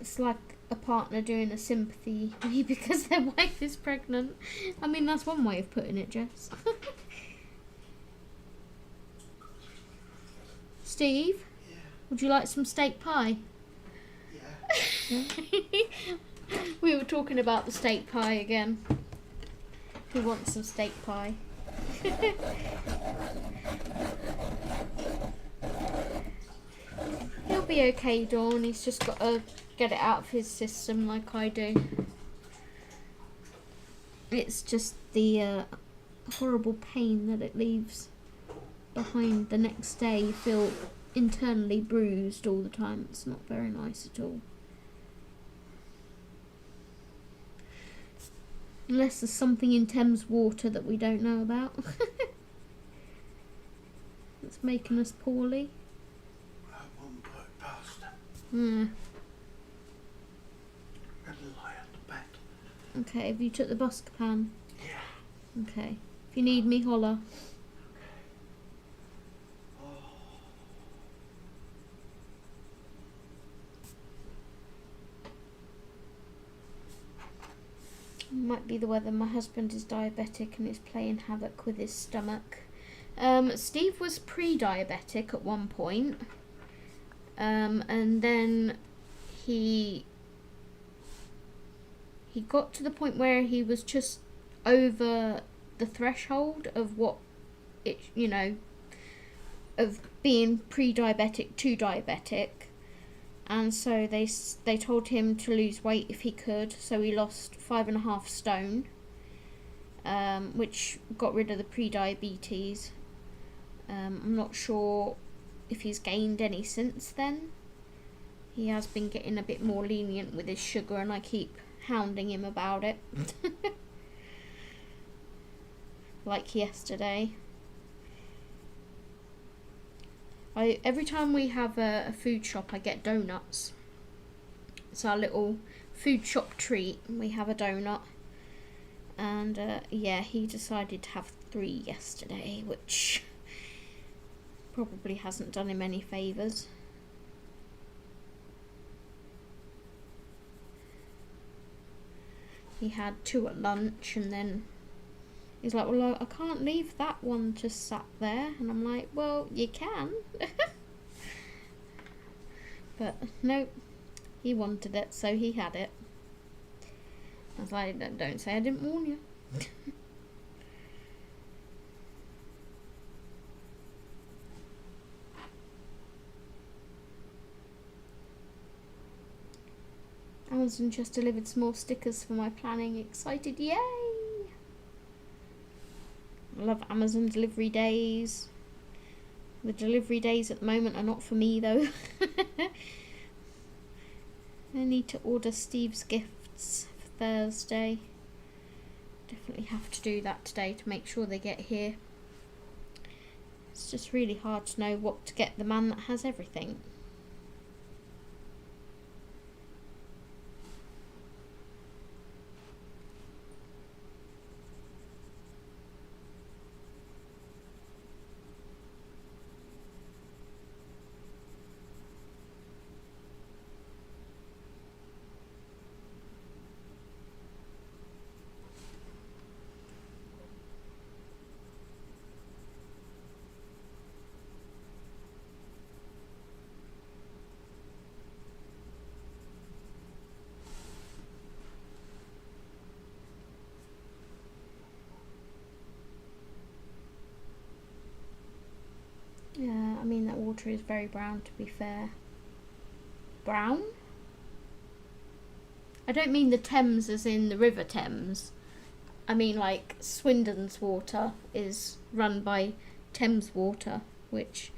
It's like a partner doing a sympathy because their wife is pregnant. I mean, that's one way of putting it, Jess. Steve, Yeah. would you like some steak pie? Yeah. We were talking about the steak pie again. Who wants some steak pie? He'll be okay, Dawn. He's just got to get it out of his system like I do. It's just the horrible pain that it leaves behind the next day. You feel internally bruised all the time. It's not very nice at all. Unless there's something in Thames water that we don't know about. That's making us poorly. I won't put it past him. Hmm. I'm gonna lie on the bed. Okay, have you took the Buscapan? Yeah. Okay. If you need me, holler. Might be the weather. My husband is diabetic and is playing havoc with his stomach. Steve was pre-diabetic at one point, and then he got to the point where he was just over the threshold of what it, you know, of being pre-diabetic to diabetic. And so they told him to lose weight if he could. So he lost 5.5 stone, which got rid of the pre-diabetes. I'm not sure if he's gained any since then. He has been getting a bit more lenient with his sugar, and I keep hounding him about it. Like yesterday. Every time we have a food shop, I get donuts. It's our little food shop treat. We have a donut. And yeah, he decided to have 3 yesterday, which Probably hasn't done him any favours. He had 2 at lunch and then he's like, well, I can't leave that one just sat there. And I'm like, well, you can. But nope, he wanted it, so he had it. I was like, don't say I didn't warn you. Amazon just delivered some more stickers for my planning. Excited, yay! I love Amazon delivery days. The delivery days at the moment are not for me though. I need to order Steve's gifts for Thursday. Definitely have to do that today to make sure they get here. It's just really hard to know what to get the man that has everything. Yeah, I mean that water is very brown, to be fair. Brown? I don't mean the Thames as in the River Thames. I mean like Swindon's water is run by Thames Water, which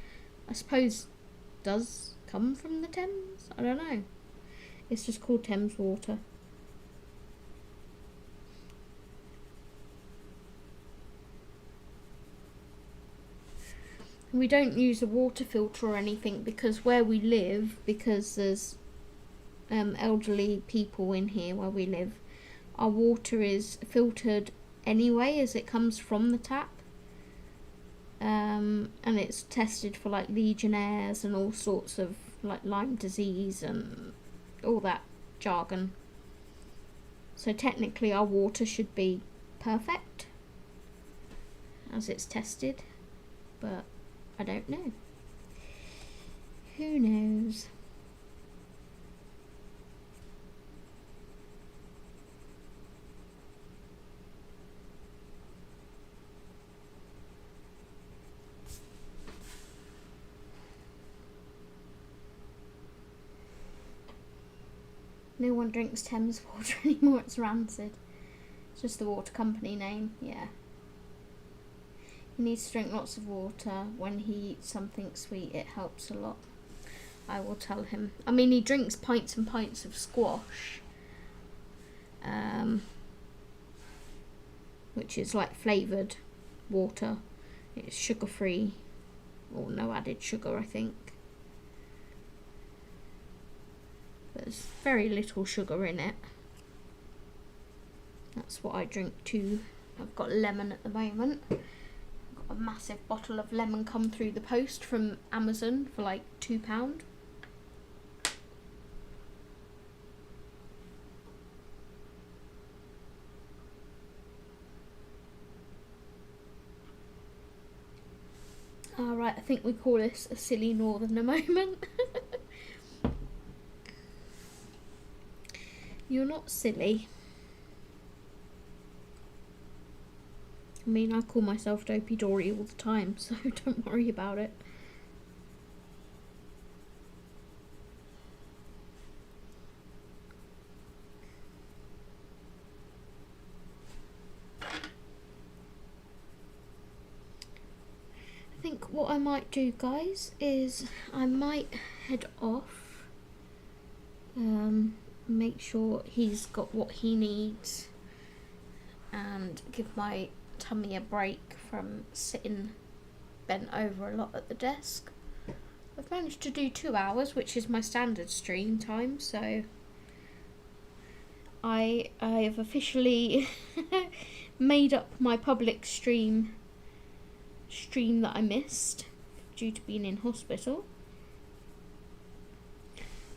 I suppose does come from the Thames? I don't know. It's just called Thames Water. We don't use a water filter or anything because where we live, because there's elderly people in here where we live, our water is filtered anyway as it comes from the tap. And it's tested for like Legionnaires and all sorts of like Lyme disease and all that jargon. So technically our water should be perfect as it's tested, but I don't know. Who knows? No one drinks Thames water anymore, it's rancid. It's just the water company name, yeah. He needs to drink lots of water. When he eats something sweet, it helps a lot. I will tell him. I mean, he drinks pints and pints of squash. Which is like flavoured water. It's sugar-free. Or no added sugar, I think. There's very little sugar in it. That's what I drink too. I've got lemon at the moment. I've got a massive bottle of lemon come through the post from Amazon for like £2. Alright, I think we call this a silly northerner moment. You're not silly. I mean, I call myself Dopey Dory all the time, so don't worry about it. I think what I might do, guys, is I might head off. Make sure he's got what he needs and give my tummy a break from sitting bent over a lot at the desk. I've managed to do 2 hours, which is my standard stream time, so I have officially made up my public stream that I missed due to being in hospital.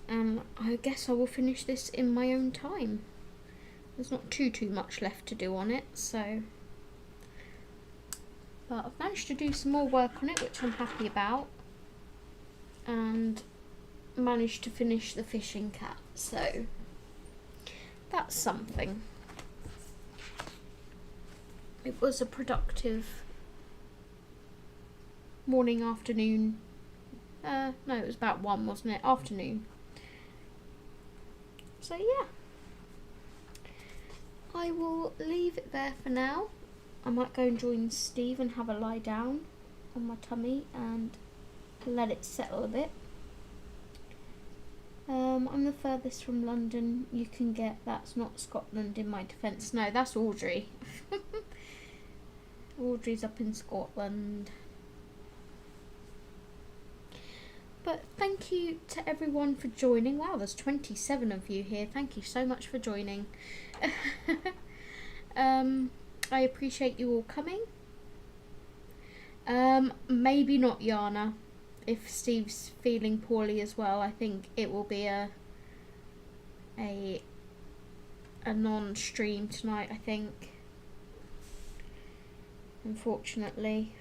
And I guess I will finish this in my own time. There's not too much left to do on it, so. But I've managed to do some more work on it, which I'm happy about. And managed to finish the fishing cat, so that's something. It was a productive morning, afternoon. No, it was about 1, wasn't it? Afternoon. So yeah, I will leave it there for now. I might go and join Steve and have a lie down on my tummy and let it settle a bit. I'm the furthest from London you can get. That's not Scotland, in my defence. No, that's Audrey. Audrey's up in Scotland. But thank you to everyone for joining. Wow, there's 27 of you here. Thank you so much for joining. I appreciate you all coming. Maybe not Yana. If Steve's feeling poorly as well, I think it will be a non-stream tonight, I think. Unfortunately.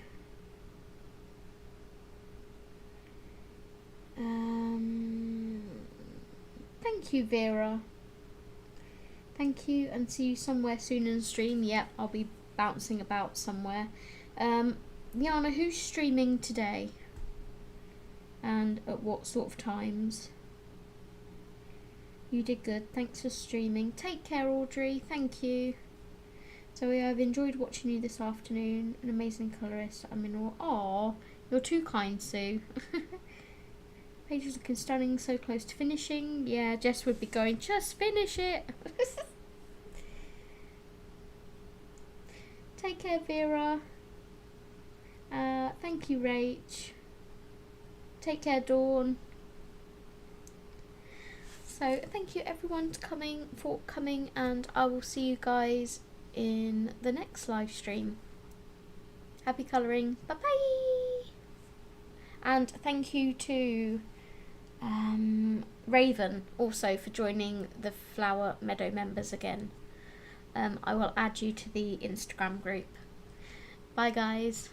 Thank you, Vera. Thank you, and see you somewhere soon in the stream. Yep, I'll be bouncing about somewhere. Yana, who's streaming today? And at what sort of times? You did good. Thanks for streaming. Take care, Audrey. Thank you. Zoe, I've enjoyed watching you this afternoon. An amazing colourist. I'm in awe. Aw, you're too kind, Sue. Page is looking stunning, so close to finishing. Yeah, Jess would be going, just finish it. Take care, Vera. Thank you, Rach. Take care, Dawn. So thank you everyone for coming, and I will see you guys in the next live stream. Happy colouring. Bye bye. And thank you to Raven also for joining the Flower Meadow members again. I will add you to the Instagram group. Bye guys.